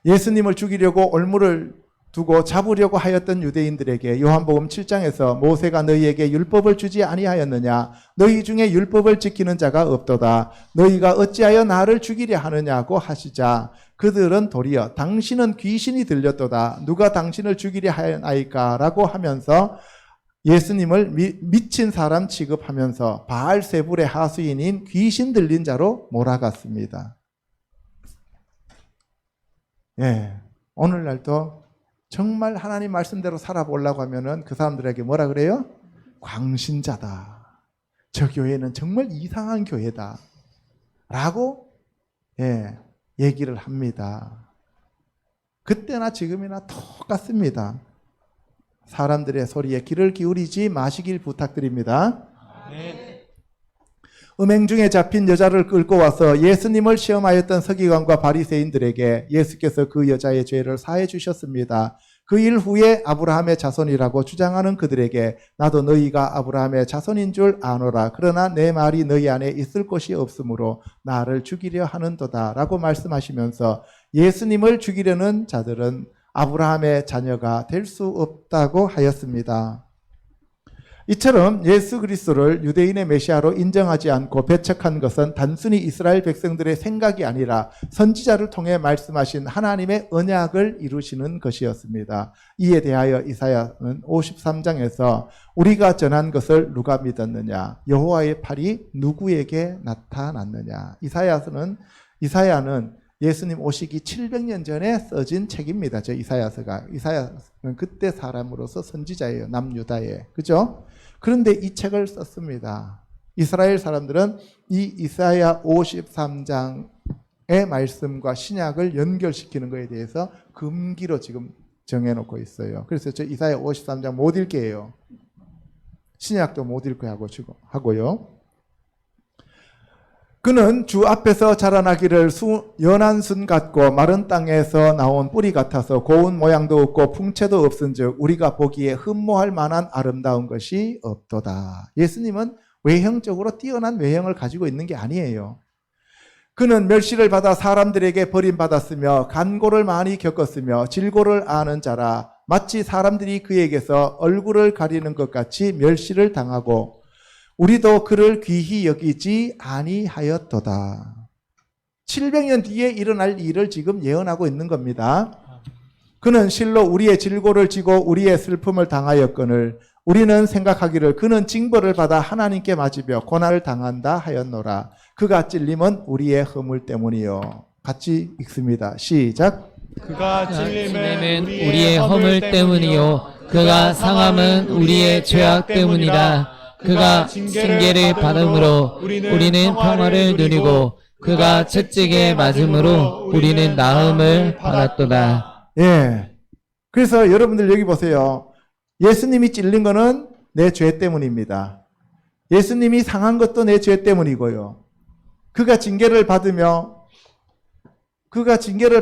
예수님을 죽이려고 올무를 두고 잡으려고 하였던 유대인들에게 요한복음 7장에서 모세가 너희에게 율법을 주지 아니하였느냐 너희 중에 율법을 지키는 자가 없도다 너희가 어찌하여 나를 죽이려 하느냐고 하시자 그들은 도리어 당신은 귀신이 들렸도다 누가 당신을 죽이려 하였나이까 라고 하면서 예수님을 미친 사람 취급하면서 바알세불의 하수인인 귀신 들린 자로 몰아갔습니다. 예, 오늘날도 정말 하나님 말씀대로 살아보려고 하면은 그 사람들에게 뭐라 그래요? 광신자다. 저 교회는 정말 이상한 교회다. 라고 얘기를 합니다. 그때나 지금이나 똑같습니다. 사람들의 소리에 귀를 기울이지 마시길 부탁드립니다. 아멘. 음행 중에 잡힌 여자를 끌고 와서 예수님을 시험하였던 서기관과 바리새인들에게 예수께서 그 여자의 죄를 사해 주셨습니다. 그 일 후에 아브라함의 자손이라고 주장하는 그들에게 나도 너희가 아브라함의 자손인 줄 아노라. 그러나 내 말이 너희 안에 있을 곳이 없으므로 나를 죽이려 하는도다 라고 말씀하시면서 예수님을 죽이려는 자들은 아브라함의 자녀가 될 수 없다고 하였습니다. 이처럼 예수 그리스도를 유대인의 메시아로 인정하지 않고 배척한 것은 단순히 이스라엘 백성들의 생각이 아니라 선지자를 통해 말씀하신 하나님의 언약을 이루시는 것이었습니다. 이에 대하여 이사야는 53장에서 우리가 전한 것을 누가 믿었느냐? 여호와의 팔이 누구에게 나타났느냐? 이사야는 예수님 오시기 700년 전에 써진 책입니다. 저 이사야서가. 이사야는 그때 사람으로서 선지자예요. 남유다에. 그죠? 그런데 이 책을 썼습니다. 이스라엘 사람들은 이 이사야 53장의 말씀과 신약을 연결시키는 것에 대해서 금기로 지금 정해놓고 있어요. 그래서 저 이사야 53장 못 읽게요. 신약도 못 읽게 하고요. 그는 주 앞에서 자라나기를 연한 순 같고 마른 땅에서 나온 뿌리 같아서 고운 모양도 없고 풍채도 없은즉 우리가 보기에 흠모할 만한 아름다운 것이 없도다. 예수님은 외형적으로 뛰어난 외형을 가지고 있는 게 아니에요. 그는 멸시를 받아 사람들에게 버림받았으며 간고를 많이 겪었으며 질고를 아는 자라. 마치 사람들이 그에게서 얼굴을 가리는 것 같이 멸시를 당하고 우리도 그를 귀히 여기지 아니하였도다. 700년 뒤에 일어날 일을 지금 예언하고 있는 겁니다. 그는 실로 우리의 질고를 지고 우리의 슬픔을 당하였거늘 우리는 생각하기를 그는 징벌을 받아 하나님께 맞으며 고난을 당한다 하였노라. 그가 찔림은 우리의 허물 때문이요. 같이 읽습니다. 시작. 그가 찔림은 우리의 허물 때문이요 그가 상함은 우리의 죄악 때문이라. 그가 징계를 받음으로 우리는 평화를 누리고 그가 채찍에 맞음으로 우리는 나음을 받았도다. 예. 그래서 여러분들 여기 보세요. 예수님이 찔린 거는 내 죄 때문입니다. 예수님이 상한 것도 내 죄 때문이고요. 그가 징계를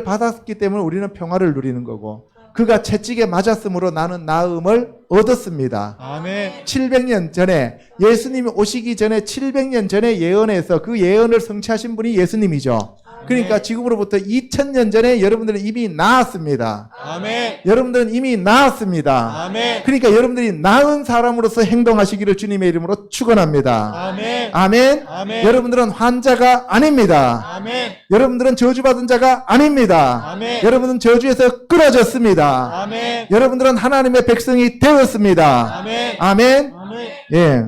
받았기 때문에 우리는 평화를 누리는 거고 그가 채찍에 맞았으므로 나는 나음을 얻었습니다. 아멘. 700년 전에 예수님이 오시기 전에 700년 전에 예언해서 그 예언을 성취하신 분이 예수님이죠. 그러니까 지금으로부터 2000년 전에 여러분들은 이미 나았습니다. 아멘. 여러분들은 이미 나았습니다. 아멘. 그러니까 여러분들이 나은 사람으로서 행동하시기를 주님의 이름으로 축원합니다. 아멘. 아멘. 아멘. 여러분들은 환자가 아닙니다. 아멘. 여러분들은 저주받은 자가 아닙니다. 아멘. 여러분은 저주에서 끊어졌습니다. 아멘. 여러분들은 하나님의 백성이 되었습니다. 아멘. 아멘. 아멘. 예.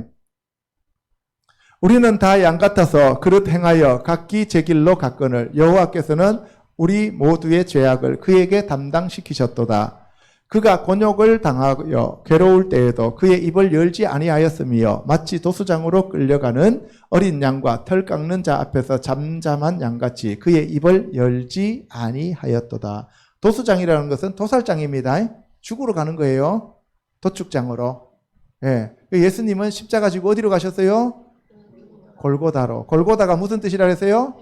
우리는 다 양 같아서 그릇 행하여 각기 제 길로 갔거늘 여호와께서는 우리 모두의 죄악을 그에게 담당시키셨도다. 그가 곤욕을 당하여 괴로울 때에도 그의 입을 열지 아니하였으며 마치 도수장으로 끌려가는 어린 양과 털 깎는 자 앞에서 잠잠한 양같이 그의 입을 열지 아니하였도다. 도수장이라는 것은 도살장입니다. 죽으러 가는 거예요. 도축장으로. 예. 예수님은 십자가 지고 어디로 가셨어요? 골고다로. 골고다가 무슨 뜻이라 그랬어요?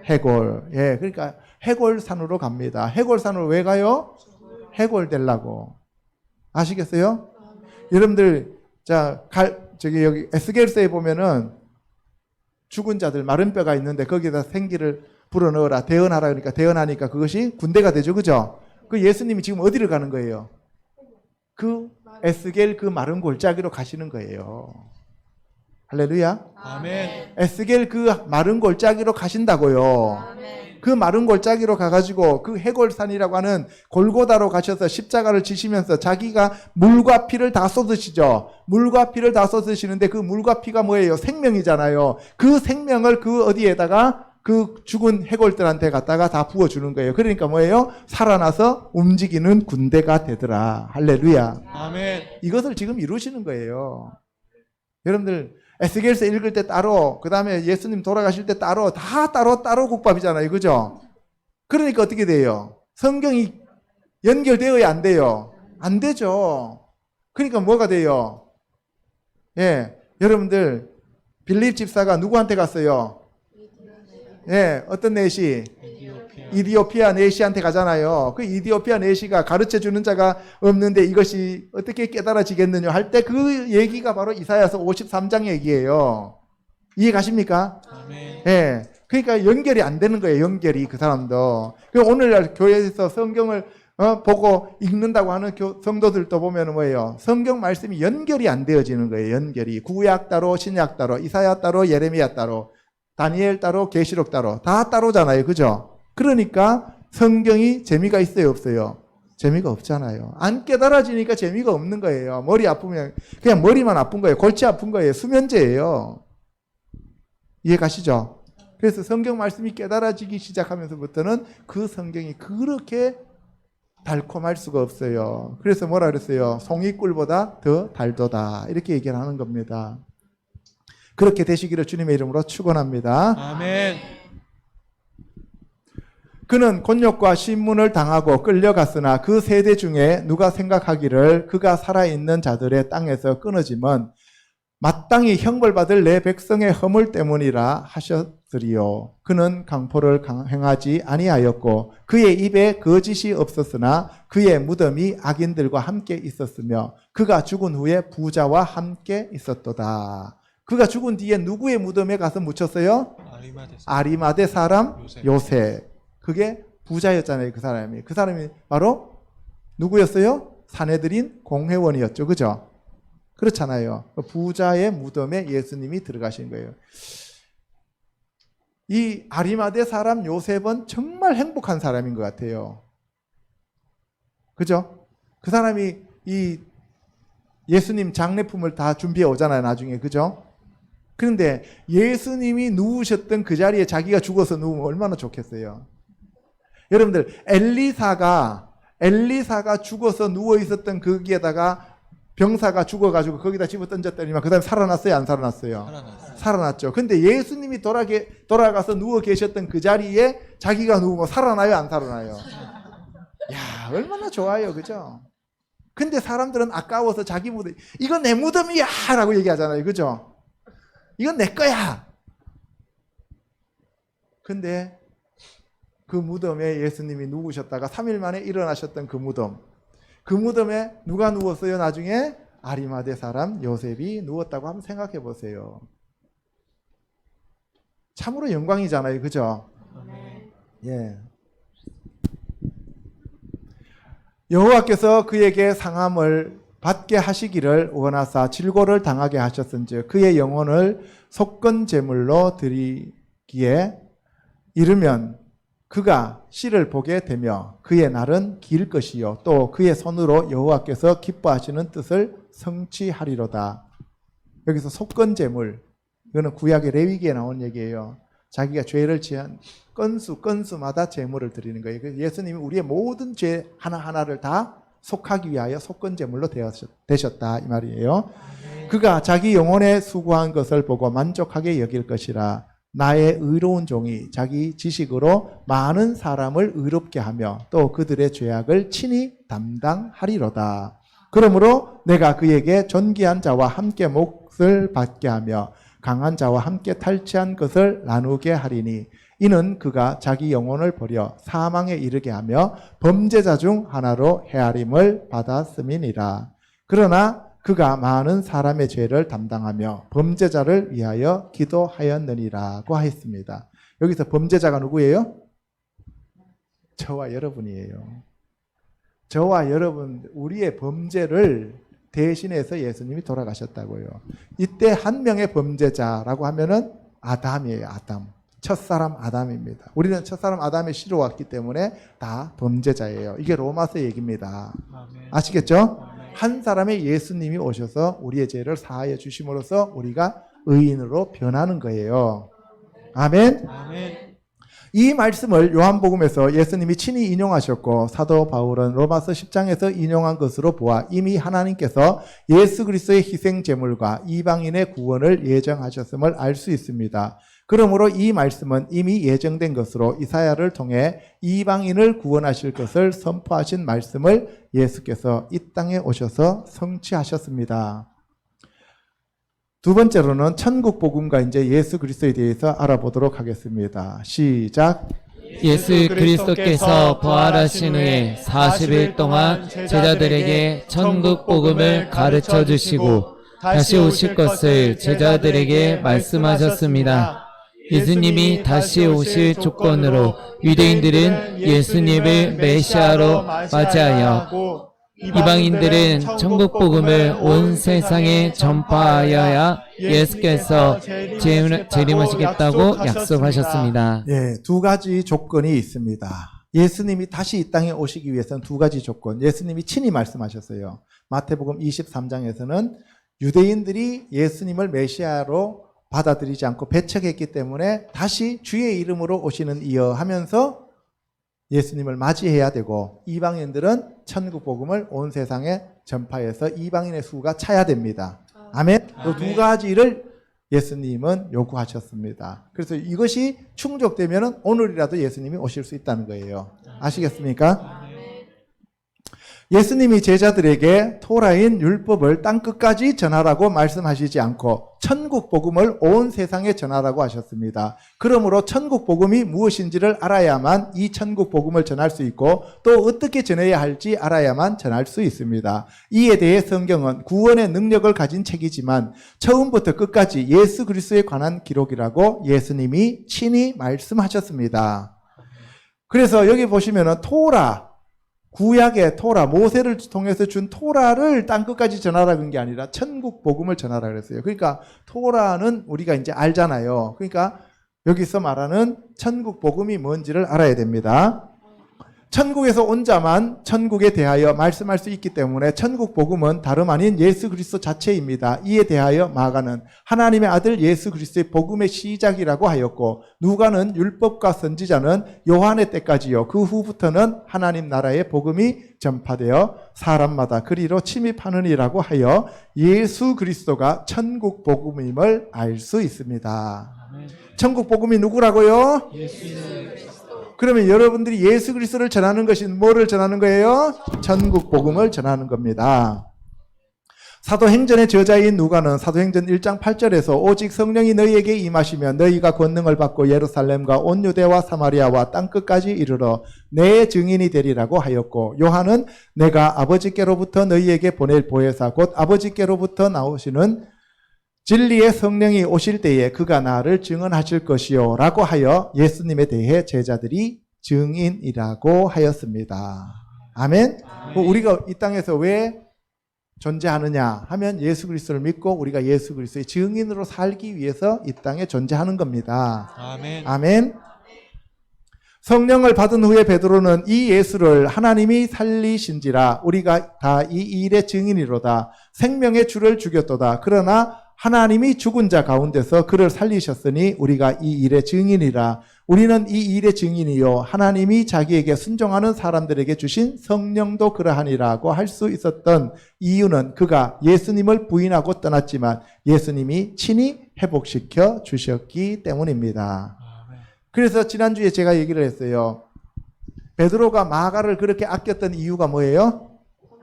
해골. 예, 그러니까 해골산으로 갑니다. 해골산으로 왜 가요? 해골되려고. 아시겠어요? 여러분들, 여기 에스겔서에 보면은 죽은 자들, 마른 뼈가 있는데 거기에다 생기를 불어넣어라, 대언하라 그러니까 대언하니까 그것이 군대가 되죠. 그죠? 그 예수님이 지금 어디를 가는 거예요? 그 에스겔 그 마른 골짜기로 가시는 거예요. 할렐루야. 아멘. 에스겔 그 마른 골짜기로 가신다고요. 그 마른 골짜기로 가가지고 그 해골산이라고 하는 골고다로 가셔서 십자가를 지시면서 자기가 물과 피를 다 쏟으시죠. 물과 피를 다 쏟으시는데 그 물과 피가 뭐예요? 생명이잖아요. 그 생명을 그 어디에다가 그 죽은 해골들한테 갖다가 다 부어주는 거예요. 그러니까 뭐예요? 살아나서 움직이는 군대가 되더라. 할렐루야. 아멘. 이것을 지금 이루시는 거예요. 여러분들 에스겔서 읽을 때 따로, 그 다음에 예수님 돌아가실 때 따로, 다 따로 국밥이잖아요. 그죠? 그러니까 어떻게 돼요? 성경이 연결되어야 안 돼요? 안 되죠. 그러니까 뭐가 돼요? 예, 여러분들 빌립 집사가 누구한테 갔어요? 예, 어떤 내시? 이디오피아 내시한테 가잖아요. 그 이디오피아 내시가 가르쳐 주는 자가 없는데 이것이 어떻게 깨달아지겠느냐 할 때 그 얘기가 바로 이사야서 53장 얘기예요. 이해 가십니까? 아멘. 예. 그러니까 연결이 안 되는 거예요. 연결이 그 사람도. 그 오늘날 교회에서 성경을 보고 읽는다고 하는 성도들도 보면 뭐예요? 성경 말씀이 연결이 안 되어지는 거예요. 연결이. 구약 따로, 신약 따로, 이사야 따로, 예레미야 따로, 다니엘 따로, 계시록 따로. 다 따로잖아요. 그죠? 그러니까 성경이 재미가 있어요, 없어요? 재미가 없잖아요. 안 깨달아지니까 재미가 없는 거예요. 머리 아프면 그냥 머리만 아픈 거예요. 골치 아픈 거예요. 수면제예요. 이해 가시죠? 그래서 성경 말씀이 깨달아지기 시작하면서부터는 그 성경이 그렇게 달콤할 수가 없어요. 그래서 뭐라 그랬어요? 송이꿀보다 더 달도다. 이렇게 얘기를 하는 겁니다. 그렇게 되시기를 주님의 이름으로 축원합니다. 아멘. 그는 곤욕과 신문을 당하고 끌려갔으나 그 세대 중에 누가 생각하기를 그가 살아있는 자들의 땅에서 끊어짐은 마땅히 형벌받을 내 백성의 허물 때문이라 하셨으리요. 그는 강포를 행하지 아니하였고 그의 입에 거짓이 없었으나 그의 무덤이 악인들과 함께 있었으며 그가 죽은 후에 부자와 함께 있었도다. 그가 죽은 뒤에 누구의 무덤에 가서 묻혔어요? 아리마대 사람 요셉. 그게 부자였잖아요. 그 사람이. 그 사람이 바로 누구였어요? 사내들인 공회원이었죠. 그죠? 그렇잖아요. 부자의 무덤에 예수님이 들어가신 거예요. 이 아리마대 사람 요셉은 정말 행복한 사람인 것 같아요. 그죠? 그 사람이 이 예수님 장례품을 다 준비해 오잖아요. 나중에. 그죠? 그런데 예수님이 누우셨던 그 자리에 자기가 죽어서 누우면 얼마나 좋겠어요. 여러분들 엘리사가 죽어서 누워 있었던 거기에다가 병사가 죽어가지고 거기다 집어 던졌더니만 그 다음에 살아났어요? 안 살아났어요? 살아났죠. 근데 예수님이 돌아가서 누워 계셨던 그 자리에 자기가 누우면 살아나요? 안 살아나요? 야, 얼마나 좋아요. 그죠? 근데 사람들은 아까워서 자기 무덤, 이건 내 무덤이야! 라고 얘기하잖아요. 그죠? 이건 내 거야! 근데 그 무덤에 예수님이 누우셨다가 3일 만에 일어나셨던 그 무덤에 누가 누웠어요? 나중에 아리마대 사람 요셉이 누웠다고 한번 생각해 보세요. 참으로 영광이잖아요. 그죠? 예. 여호와께서 그에게 상함을 받게 하시기를 원하사 질고를 당하게 하셨은즉 그의 영혼을 속건 제물로 드리기에 이르면 그가 씨를 보게 되며 그의 날은 길 것이요 또 그의 손으로 여호와께서 기뻐하시는 뜻을 성취하리로다. 여기서 속건제물, 이거는 구약의 레위기에 나온 얘기예요. 자기가 죄를 지은 건수마다 제물을 드리는 거예요. 그래서 예수님이 우리의 모든 죄 하나하나를 다 속하기 위하여 속건제물로 되셨다 이 말이에요. 그가 자기 영혼에 수고한 것을 보고 만족하게 여길 것이라. 나의 의로운 종이 자기 지식으로 많은 사람을 의롭게 하며 또 그들의 죄악을 친히 담당하리로다. 그러므로 내가 그에게 존귀한 자와 함께 몫을 받게 하며 강한 자와 함께 탈취한 것을 나누게 하리니 이는 그가 자기 영혼을 버려 사망에 이르게 하며 범죄자 중 하나로 헤아림을 받았음이니라. 그러나 그가 많은 사람의 죄를 담당하며 범죄자를 위하여 기도하였느니라고 하였습니다. 여기서 범죄자가 누구예요? 저와 여러분이에요. 저와 여러분, 우리의 범죄를 대신해서 예수님이 돌아가셨다고요. 이때 한 명의 범죄자라고 하면은 아담이에요. 아담. 첫사람 아담입니다. 우리는 첫사람 아담의 씨로 왔기 때문에 다 범죄자예요. 이게 로마서 얘기입니다. 아시겠죠? 한 사람의 예수님이 오셔서 우리의 죄를 사하여 주심으로써 우리가 의인으로 변하는 거예요. 아멘. 아멘. 이 말씀을 요한복음에서 예수님이 친히 인용하셨고 사도 바울은 로마서 10장에서 인용한 것으로 보아 이미 하나님께서 예수 그리스도의 희생 제물과 이방인의 구원을 예정하셨음을 알 수 있습니다. 그러므로 이 말씀은 이미 예정된 것으로 이사야를 통해 이방인을 구원하실 것을 선포하신 말씀을 예수께서 이 땅에 오셔서 성취하셨습니다. 두 번째로는 천국 복음과 이제 예수 그리스도에 대해서 알아보도록 하겠습니다. 시작. 예수 그리스도께서 부활하신 후에 40일 동안 제자들에게 천국 복음을 가르쳐 주시고 다시 오실 것을 제자들에게 말씀하셨습니다. 예수님이 다시 오실 조건으로 유대인들은 예수님을 메시아로 맞이하여 이방인들은 천국 복음을 온 세상에 전파하여야 예수께서 재림하시겠다고 약속하셨습니다. 예, 두 가지 조건이 있습니다. 예수님이 다시 이 땅에 오시기 위해서는 두 가지 조건. 예수님이 친히 말씀하셨어요. 마태복음 23장에서는 유대인들이 예수님을 메시아로 받아들이지 않고 배척했기 때문에 다시 주의 이름으로 오시는 이여 하면서 예수님을 맞이해야 되고, 이방인들은 천국 복음을 온 세상에 전파해서 이방인의 수가 차야 됩니다. 아멘. 이 두 가지를 예수님은 요구하셨습니다. 그래서 이것이 충족되면 오늘이라도 예수님이 오실 수 있다는 거예요. 아시겠습니까? 예수님이 제자들에게 토라인 율법을 땅끝까지 전하라고 말씀하시지 않고 천국 복음을 온 세상에 전하라고 하셨습니다. 그러므로 천국 복음이 무엇인지를 알아야만 이 천국 복음을 전할 수 있고, 또 어떻게 전해야 할지 알아야만 전할 수 있습니다. 이에 대해 성경은 구원의 능력을 가진 책이지만 처음부터 끝까지 예수 그리스도에 관한 기록이라고 예수님이 친히 말씀하셨습니다. 그래서 여기 보시면은 구약의 토라, 모세를 통해서 준 토라를 땅끝까지 전하라는 게 아니라 천국 복음을 전하라 그랬어요. 그러니까 토라는 우리가 이제 알잖아요. 그러니까 여기서 말하는 천국 복음이 뭔지를 알아야 됩니다. 천국에서 온 자만 천국에 대하여 말씀할 수 있기 때문에 천국 복음은 다름 아닌 예수 그리스도 자체입니다. 이에 대하여 마가는 하나님의 아들 예수 그리스도의 복음의 시작이라고 하였고, 누가는 율법과 선지자는 요한의 때까지요, 그 후부터는 하나님 나라의 복음이 전파되어 사람마다 그리로 침입하느니라고 하여 예수 그리스도가 천국 복음임을 알 수 있습니다. 천국 복음이 누구라고요? 그러면 여러분들이 예수 그리스도를 전하는 것이 뭐를 전하는 거예요? 천국 복음을 전하는 겁니다. 사도행전의 저자인 누가는 사도행전 1장 8절에서 오직 성령이 너희에게 임하시면 너희가 권능을 받고 예루살렘과 온 유대와 사마리아와 땅끝까지 이르러 내 증인이 되리라고 하였고, 요한은 내가 아버지께로부터 너희에게 보낼 보혜사 곧 아버지께로부터 나오시는 진리의 성령이 오실 때에 그가 나를 증언하실 것이요 라고 하여 예수님에 대해 제자들이 증인이라고 하였습니다. 아멘. 우리가 이 땅에서 왜 존재하느냐 하면 예수 그리스도를 믿고 우리가 예수 그리스도의 증인으로 살기 위해서 이 땅에 존재하는 겁니다. 아멘. 아멘. 성령을 받은 후에 베드로는 이 예수를 하나님이 살리신지라 우리가 다 이 일의 증인이로다. 생명의 주를 죽였도다. 그러나 하나님이 죽은 자 가운데서 그를 살리셨으니 우리가 이 일의 증인이라. 우리는 이 일의 증인이요 하나님이 자기에게 순종하는 사람들에게 주신 성령도 그러하니라고 할 수 있었던 이유는 그가 예수님을 부인하고 떠났지만 예수님이 친히 회복시켜 주셨기 때문입니다. 그래서 지난주에 제가 얘기를 했어요. 베드로가 마가를 그렇게 아꼈던 이유가 뭐예요?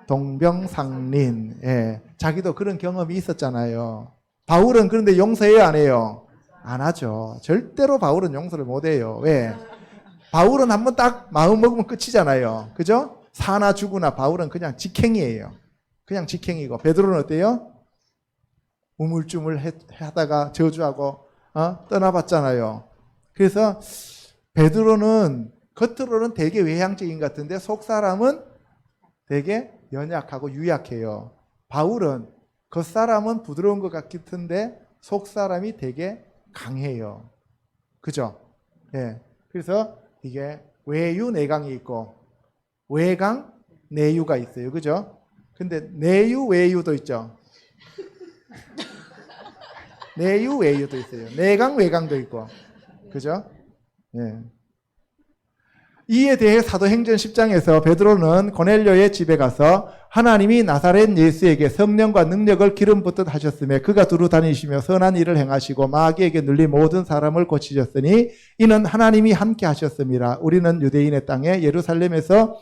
동병상린. 예, 자기도 그런 경험이 있었잖아요. 바울은 그런데 용서해요, 안 해요? 안 하죠. 절대로 바울은 용서를 못 해요. 왜? 바울은 한번 딱 마음 먹으면 끝이잖아요. 그죠? 사나 죽으나 바울은 그냥 직행이에요. 그냥 직행이고. 베드로는 어때요? 우물쭈물 하다가 저주하고 떠나봤잖아요. 그래서 베드로는 겉으로는 되게 외향적인 것 같은데 속 사람은 되게 연약하고 유약해요. 바울은 겉사람은 부드러운 것 같은데 속 사람이 되게 강해요. 그죠? 예. 그래서 이게 외유 내강이 있고 외강 내유가 있어요. 그죠? 근데 내유 외유도 있죠. 내유 외유도 있어요. 내강 외강도 있고. 그죠? 예. 이에 대해 사도행전 10장에서 베드로는 고넬료의 집에 가서 하나님이 나사렛 예수에게 성령과 능력을 기름 붓듯 하셨으며 그가 두루 다니시며 선한 일을 행하시고 마귀에게 눌린 모든 사람을 고치셨으니 이는 하나님이 함께 하셨음이라. 우리는 유대인의 땅에 예루살렘에서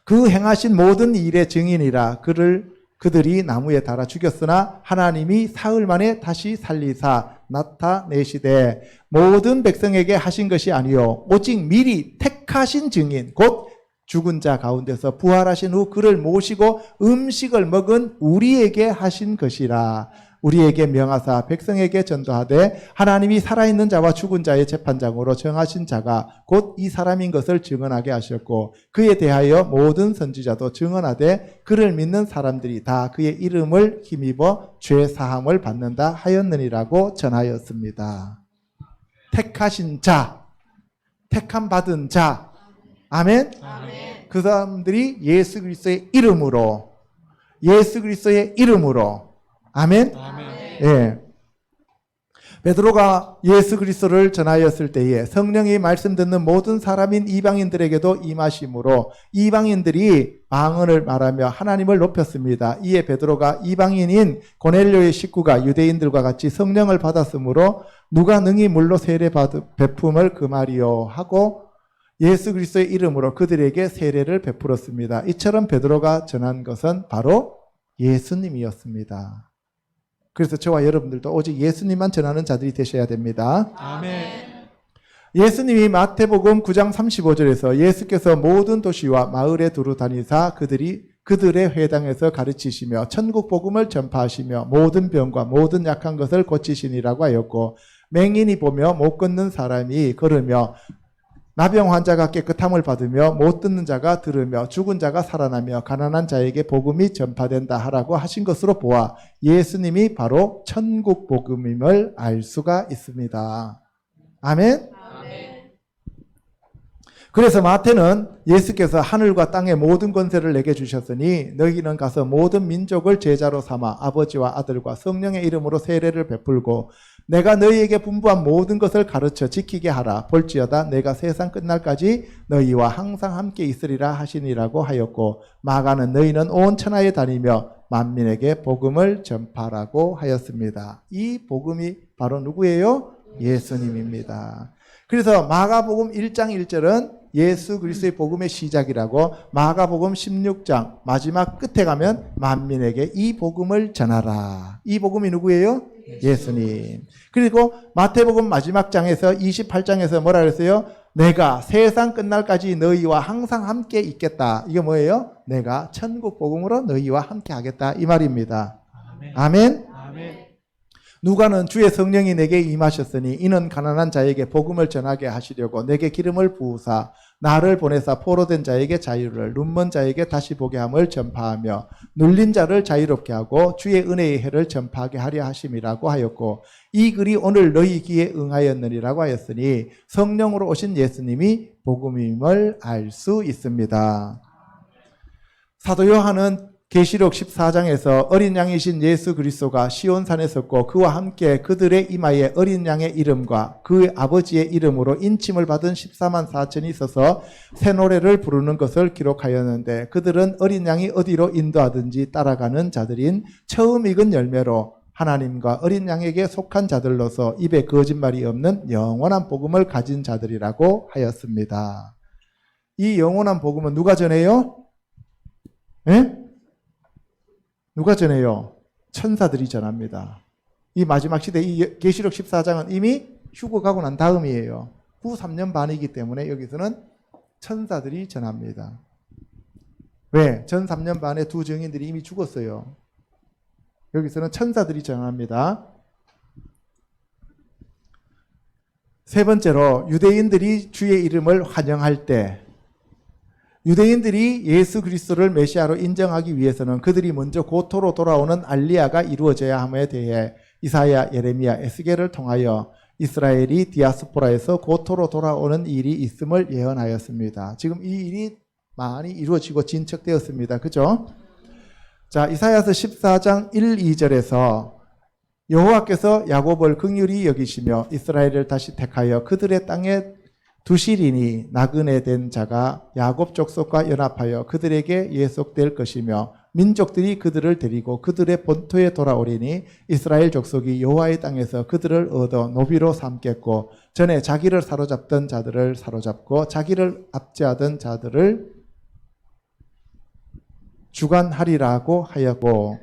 그 행하신 모든 일의 증인이라. 그들이 나무에 달아 죽였으나 하나님이 사흘 만에 다시 살리사 나타내시되 모든 백성에게 하신 것이 아니요 오직 미리 택하신 증인 곧 죽은 자 가운데서 부활하신 후 그를 모시고 음식을 먹은 우리에게 하신 것이라. 우리에게 명하사 백성에게 전도하되 하나님이 살아있는 자와 죽은 자의 재판장으로 정하신 자가 곧 이 사람인 것을 증언하게 하셨고 그에 대하여 모든 선지자도 증언하되 그를 믿는 사람들이 다 그의 이름을 힘입어 죄 사함을 받는다 하였느니라고 전하였습니다. 택하신 자, 택함 받은 자, 아멘. 아멘. 그 사람들이 예수 그리스도의 이름으로, 예수 그리스도의 이름으로, 아멘. 아멘. 예. 베드로가 예수 그리스도를 전하였을 때에 성령이 말씀 듣는 모든 사람인 이방인들에게도 임하심으로 이방인들이 방언을 말하며 하나님을 높였습니다. 이에 베드로가 이방인인 고넬료의 식구가 유대인들과 같이 성령을 받았으므로 누가 능히 물로 세례 베품을 금하리요 하고 예수 그리스도의 이름으로 그들에게 세례를 베풀었습니다. 이처럼 베드로가 전한 것은 바로 예수님이었습니다. 그래서 저와 여러분들도 오직 예수님만 전하는 자들이 되셔야 됩니다. 아멘. 예수님이 마태복음 9장 35절에서 예수께서 모든 도시와 마을에 두루 다니사 그들의 회당에서 가르치시며 천국 복음을 전파하시며 모든 병과 모든 약한 것을 고치시니라고 하였고 맹인이 보며 못 걷는 사람이 걸으며 나병 환자가 깨끗함을 받으며 못 듣는 자가 들으며 죽은 자가 살아나며 가난한 자에게 복음이 전파된다 하라고 하신 것으로 보아 예수님이 바로 천국 복음임을 알 수가 있습니다. 아멘. 그래서 마태는 예수께서 하늘과 땅의 모든 권세를 내게 주셨으니 너희는 가서 모든 민족을 제자로 삼아 아버지와 아들과 성령의 이름으로 세례를 베풀고 내가 너희에게 분부한 모든 것을 가르쳐 지키게 하라. 볼지어다 내가 세상 끝날까지 너희와 항상 함께 있으리라 하시니라고 하였고 마가는 너희는 온 천하에 다니며 만민에게 복음을 전파라고 하였습니다. 이 복음이 바로 누구예요? 예수님입니다. 그래서 마가복음 1장 1절은 예수 그리스도의 복음의 시작이라고 마가복음 16장 마지막 끝에 가면 만민에게 이 복음을 전하라. 이 복음이 누구예요? 예수님. 그리고 마태복음 마지막 장에서 28장에서 뭐라 그랬어요? 내가 세상 끝날까지 너희와 항상 함께 있겠다. 이게 뭐예요? 내가 천국 복음으로 너희와 함께 하겠다. 이 말입니다. 아멘. 아멘. 누가는 주의 성령이 내게 임하셨으니 이는 가난한 자에게 복음을 전하게 하시려고 내게 기름을 부으사 나를 보내사 포로된 자에게 자유를 눈먼 자에게 다시 보게 함을 전파하며 눌린 자를 자유롭게 하고 주의 은혜의 해를 전파하게 하려 하심이라고 하였고 이 글이 오늘 너희 귀에 응하였느니라고 하였으니 성령으로 오신 예수님이 복음임을 알 수 있습니다. 사도 요한은 계시록 14장에서 어린 양이신 예수 그리스도가 시온산에 섰고 그와 함께 그들의 이마에 어린 양의 이름과 그 아버지의 이름으로 인침을 받은 14만 4천이 있어서 새 노래를 부르는 것을 기록하였는데 그들은 어린 양이 어디로 인도하든지 따라가는 자들인 처음 익은 열매로 하나님과 어린 양에게 속한 자들로서 입에 거짓말이 없는 영원한 복음을 가진 자들이라고 하였습니다. 이 영원한 복음은 누가 전해요? 예? 누가 전해요? 천사들이 전합니다. 이 마지막 시대, 이 계시록 14장은 이미 휴거가고 난 다음이에요. 후 3년 반이기 때문에 여기서는 천사들이 전합니다. 왜? 전 3년 반에 두 증인들이 이미 죽었어요. 여기서는 천사들이 전합니다. 세 번째로 유대인들이 주의 이름을 환영할 때 유대인들이 예수 그리스도를 메시아로 인정하기 위해서는 그들이 먼저 고토로 돌아오는 알리야가 이루어져야 함에 대해 이사야, 예레미야, 에스겔을 통하여 이스라엘이 디아스포라에서 고토로 돌아오는 일이 있음을 예언하였습니다. 지금 이 일이 많이 이루어지고 진척되었습니다. 그죠? 자, 이사야서 14장 1, 2절에서 여호와께서 야곱을 긍휼히 여기시며 이스라엘을 다시 택하여 그들의 땅에 두실이니 나그네 된 자가 야곱 족속과 연합하여 그들에게 예속될 것이며 민족들이 그들을 데리고 그들의 본토에 돌아오리니 이스라엘 족속이 여호와의 땅에서 그들을 얻어 노비로 삼겠고 전에 자기를 사로잡던 자들을 사로잡고 자기를 압제하던 자들을 주관하리라고 하였고,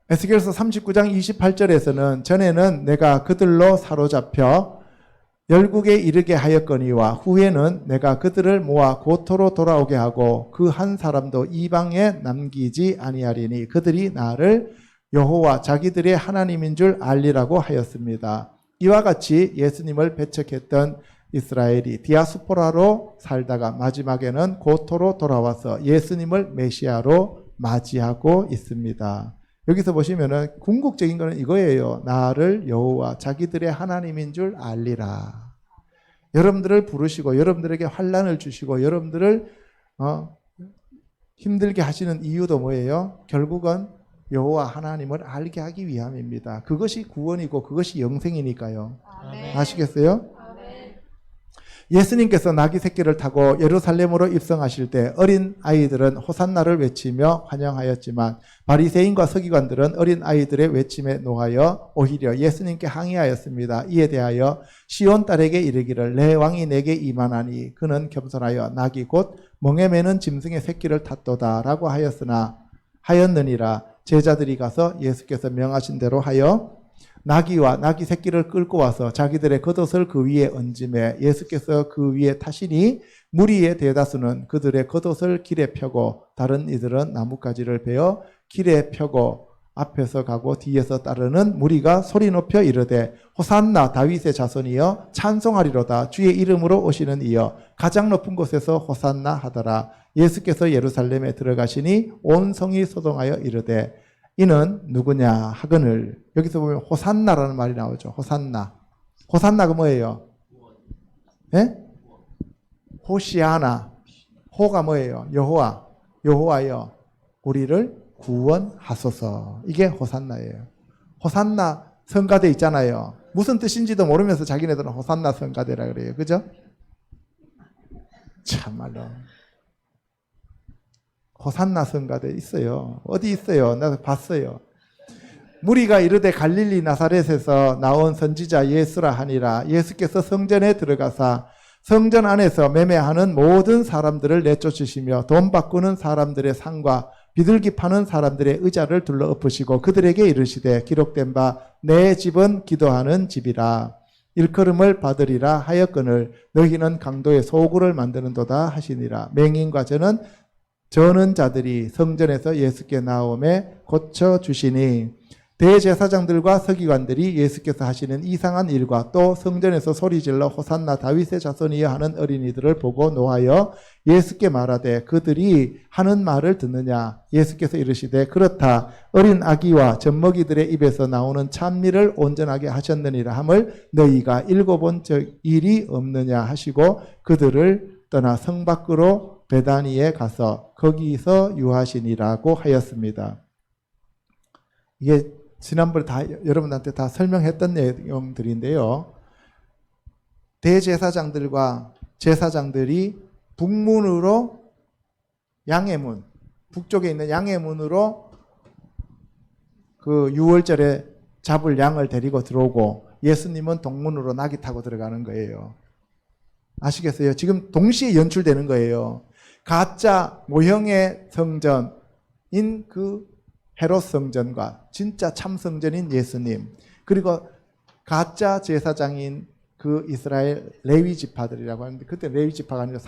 에스겔서 39장 28절에서는 전에는 내가 그들로 사로잡혀 열국에 이르게 하였거니와 후에는 내가 그들을 모아 고토로 돌아오게 하고 그 한 사람도 이방에 남기지 아니하리니 그들이 나를 여호와 자기들의 하나님인 줄 알리라고 하였습니다. 이와 같이 예수님을 배척했던 이스라엘이 디아스포라로 살다가 마지막에는 고토로 돌아와서 예수님을 메시아로 맞이하고 있습니다. 여기서 보시면은 궁극적인 거는 이거예요. 나를 여호와 자기들의 하나님인 줄 알리라. 여러분들을 부르시고 여러분들에게 환난을 주시고 여러분들을 힘들게 하시는 이유도 뭐예요? 결국은 여호와 하나님을 알게 하기 위함입니다. 그것이 구원이고 그것이 영생이니까요. 아멘. 아시겠어요? 아멘. 예수님께서 나귀 새끼를 타고 예루살렘으로 입성하실 때 어린 아이들은 호산나를 외치며 환영하였지만 바리새인과 서기관들은 어린 아이들의 외침에 노하여 오히려 예수님께 항의하였습니다. 이에 대하여 시온 딸에게 이르기를 내 왕이 내게 임하나니 그는 겸손하여 나귀 곧 멍에 매는 짐승의 새끼를 탔도다라고 하였느니라. 제자들이 가서 예수께서 명하신 대로 하여 나귀와 나귀 새끼를 끌고 와서 자기들의 겉옷을 그 위에 얹음에 예수께서 그 위에 타시니 무리의 대다수는 그들의 겉옷을 길에 펴고 다른 이들은 나뭇가지를 베어 길에 펴고 앞에서 가고 뒤에서 따르는 무리가 소리 높여 이르되 호산나 다윗의 자손이여 찬송하리로다 주의 이름으로 오시는 이여 가장 높은 곳에서 호산나 하더라. 예수께서 예루살렘에 들어가시니 온 성이 소동하여 이르되 이는 누구냐 하거늘. 여기서 보면 호산나라는 말이 나오죠. 호산나. 호산나가 뭐예요? 예? 호시아나. 호가 뭐예요? 여호와. 여호와여 우리를 구원하소서. 이게 호산나예요. 호산나 성가대 있잖아요. 무슨 뜻인지도 모르면서 자기네들은 호산나 성가대라 그래요. 그죠? 참말로. 호산나 성가대 있어요. 어디 있어요? 나도 봤어요. 무리가 이르되 갈릴리 나사렛에서 나온 선지자 예수라 하니라. 예수께서 성전에 들어가사 성전 안에서 매매하는 모든 사람들을 내쫓으시며 돈 바꾸는 사람들의 상과 비둘기 파는 사람들의 의자를 둘러 엎으시고 그들에게 이르시되 기록된 바 내 집은 기도하는 집이라. 일컬음을 받으리라 하였거늘 너희는 강도의 소굴을 만드는도다 하시니라. 맹인과 저는 자들이 성전에서 예수께 나오매 고쳐주시니 대제사장들과 서기관들이 예수께서 하시는 이상한 일과 또 성전에서 소리질러 호산나 다윗의 자손이여 하는 어린이들을 보고 노하여 예수께 말하되 그들이 하는 말을 듣느냐. 예수께서 이르시되 그렇다. 어린 아기와 젖먹이들의 입에서 나오는 찬미를 온전하게 하셨느니라 함을 너희가 읽어본 적 일이 없느냐 하시고 그들을 떠나 성 밖으로 베다니에 가서 거기서 유하시니라고 하였습니다. 이게 지난번에 다 여러분한테 다 설명했던 내용들인데요. 대제사장들과 제사장들이 북문으로 양의 문, 북쪽에 있는 양의 문으로 그 유월절에 잡을 양을 데리고 들어오고 예수님은 동문으로 나귀 타고 들어가는 거예요. 아시겠어요? 지금 동시에 연출되는 거예요. 가짜 모형의 성전인 그 헤롯 성전과 진짜 참 성전인 예수님, 그리고 가짜 제사장인 그 이스라엘 레위 지파들이라고 하는데 그때 레위 지파가 아니라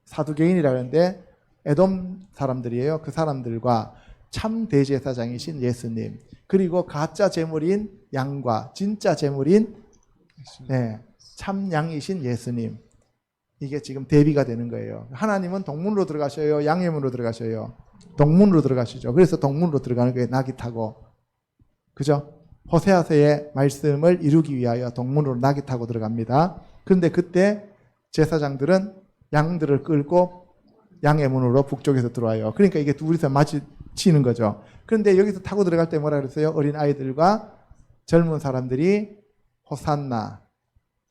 사두개인이라고 하는데 에돔 사람들이에요. 그 사람들과 참 대제사장이신 예수님, 그리고 가짜 제물인 양과 진짜 제물인 참 양이신 예수님, 이게 지금 대비가 되는 거예요. 하나님은 동문으로 들어가셔요? 양의 문으로 들어가셔요? 동문으로 들어가시죠. 그래서 동문으로 들어가는 거예요. 나귀 타고. 그죠? 호세아서의 말씀을 이루기 위하여 동문으로 나귀 타고 들어갑니다. 그런데 그때 제사장들은 양들을 끌고 양의 문으로 북쪽에서 들어와요. 그러니까 이게 둘이서 마주치는 거죠. 그런데 여기서 타고 들어갈 때 뭐라 그랬어요? 어린 아이들과 젊은 사람들이 호산나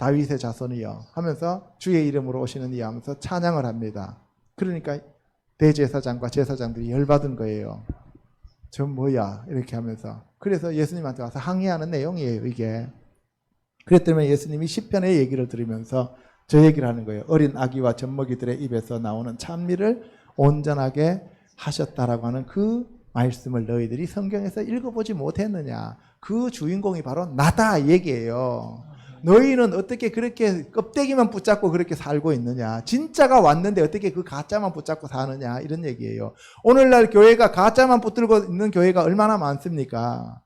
다윗의 자손이여 하면서 주의 이름으로 오시는 이여 하면서 찬양을 합니다. 그러니까 대제사장과 제사장들이 열받은 거예요. 저 뭐야 이렇게 하면서. 그래서 예수님한테 와서 항의하는 내용이에요 이게. 그랬더니 예수님이 시편의 얘기를 들으면서 저 얘기를 하는 거예요. 어린 아기와 젖먹이들의 입에서 나오는 찬미를 온전하게 하셨다라고 하는 그 말씀을 너희들이 성경에서 읽어보지 못했느냐. 그 주인공이 바로 나다 이 얘기예요. 너희는 어떻게 그렇게 껍데기만 붙잡고 그렇게 살고 있느냐. 진짜가 왔는데 어떻게 그 가짜만 붙잡고 사느냐 이런 얘기예요. 오늘날 교회가 가짜만 붙들고 있는 교회가 얼마나 많습니까?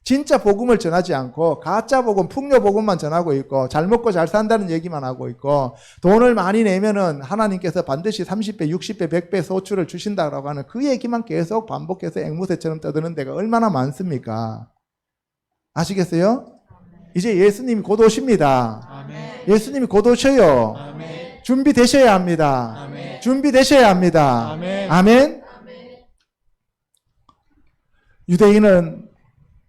진짜 복음을 전하지 않고 가짜 복음, 풍요 복음만 전하고 있고 잘 먹고 잘 산다는 얘기만 하고 있고 돈을 많이 내면은 하나님께서 반드시 30배, 60배, 100배 소출을 주신다라고 하는 그 얘기만 계속 반복해서 앵무새처럼 떠드는 데가 얼마나 많습니까? 아시겠어요? 이제 예수님이 곧 오십니다. 아멘. 예수님이 곧 오셔요. 아멘. 준비되셔야 합니다. 아멘. 준비되셔야 합니다. 아멘. 아멘.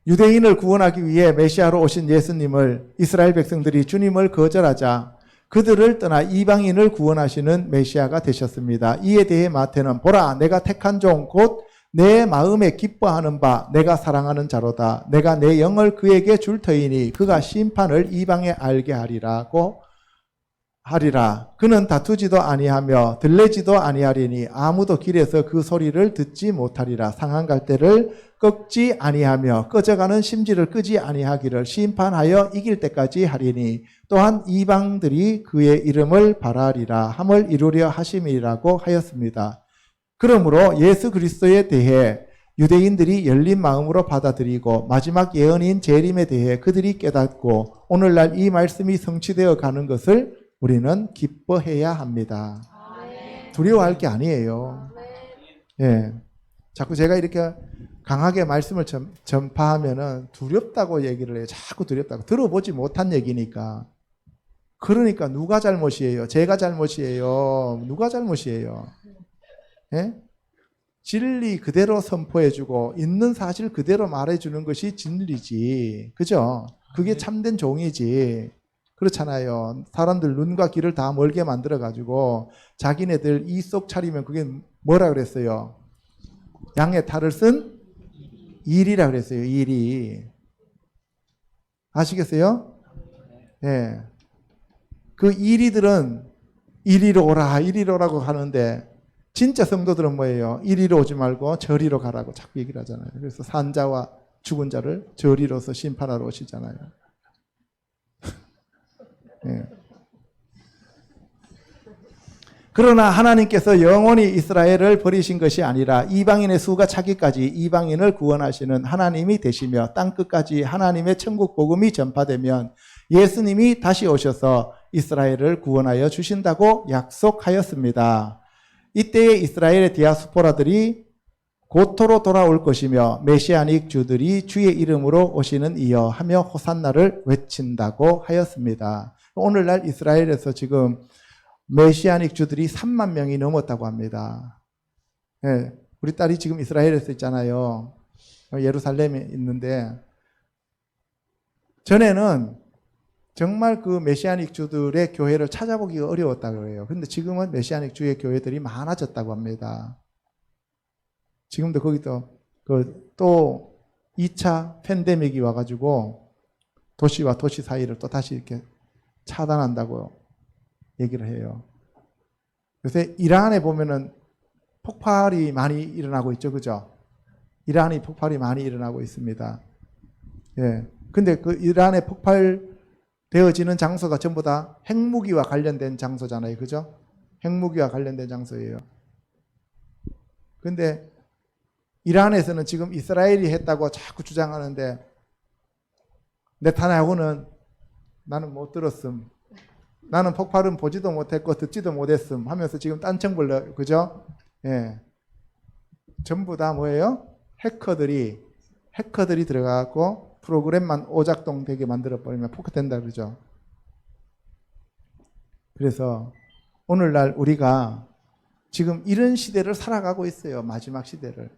유대인을 구원하기 위해 메시아로 오신 예수님을 이스라엘 백성들이 주님을 거절하자 그들을 떠나 이방인을 구원하시는 메시아가 되셨습니다. 이에 대해 마태는 보라 내가 택한 종 곧 내 마음에 기뻐하는 바 내가 사랑하는 자로다. 내가 내 영을 그에게 줄 터이니 그가 심판을 이방에 알게 하리라고 하리라. 그는 다투지도 아니하며 들레지도 아니하리니 아무도 길에서 그 소리를 듣지 못하리라. 상한 갈대를 꺾지 아니하며 꺼져가는 심지를 끄지 아니하기를 심판하여 이길 때까지 하리니 또한 이방들이 그의 이름을 바라리라 함을 이루려 하심이라고 하였습니다. 그러므로 예수 그리스도에 대해 유대인들이 열린 마음으로 받아들이고 마지막 예언인 재림에 대해 그들이 깨닫고 오늘날 이 말씀이 성취되어 가는 것을 우리는 기뻐해야 합니다. 두려워할 게 아니에요. 예. 자꾸 제가 이렇게 강하게 말씀을 전파하면은 두렵다고 얘기를 해요. 자꾸 두렵다고. 들어보지 못한 얘기니까. 그러니까 누가 잘못이에요? 제가 잘못이에요? 누가 잘못이에요? 예? 진리 그대로 선포해주고 있는 사실 그대로 말해주는 것이 진리지. 그죠? 그게 참된 종이지. 그렇잖아요. 사람들 눈과 귀를 다 멀게 만들어가지고 자기네들 이 속 차리면 그게 뭐라 그랬어요? 양의 탈을 쓴 일이라 그랬어요. 일이. 아시겠어요? 예. 그 이리들은 이리로 오라, 이리로 오라고 하는데 진짜 성도들은 뭐예요? 이리로 오지 말고 저리로 가라고 자꾸 얘기를 하잖아요. 그래서 산자와 죽은 자를 저리로서 심판하러 오시잖아요. 예. 그러나 하나님께서 영원히 이스라엘을 버리신 것이 아니라 이방인의 수가 차기까지 이방인을 구원하시는 하나님이 되시며 땅끝까지 하나님의 천국 복음이 전파되면 예수님이 다시 오셔서 이스라엘을 구원하여 주신다고 약속하였습니다. 이때에 이스라엘의 디아스포라들이 고토로 돌아올 것이며 메시아닉 주들이 주의 이름으로 오시는 이여 하며 호산나를 외친다고 하였습니다. 오늘날 이스라엘에서 지금 메시아닉 주들이 3만 명이 넘었다고 합니다. 예, 우리 딸이 지금 이스라엘에서 있잖아요. 예루살렘에 있는데 전에는 정말 그 메시아닉 주들의 교회를 찾아보기가 어려웠다고 해요. 근데 지금은 메시아닉 주의 교회들이 많아졌다고 합니다. 지금도 거기도 또 2차 팬데믹이 와가지고 도시와 도시 사이를 또 다시 이렇게 차단한다고 얘기를 해요. 요새 이란에 보면은 폭발이 많이 일어나고 있죠. 그죠? 이란이 폭발이 많이 일어나고 있습니다. 예. 근데 그 이란에 폭발되어지는 장소가 전부 다 핵무기와 관련된 장소잖아요. 그죠? 핵무기와 관련된 장소예요. 근데 이란에서는 지금 이스라엘이 했다고 자꾸 주장하는데 네타냐후는 나는 못 들었음. 나는 폭발은 보지도 못했고 듣지도 못했음 하면서 지금 딴청 불러. 그죠? 예. 전부 다 뭐예요? 해커들이 들어가고 프로그램만 오작동 되게 만들어버리면 폭파된다 그러죠. 그래서 오늘날 우리가 지금 이런 시대를 살아가고 있어요. 마지막 시대를.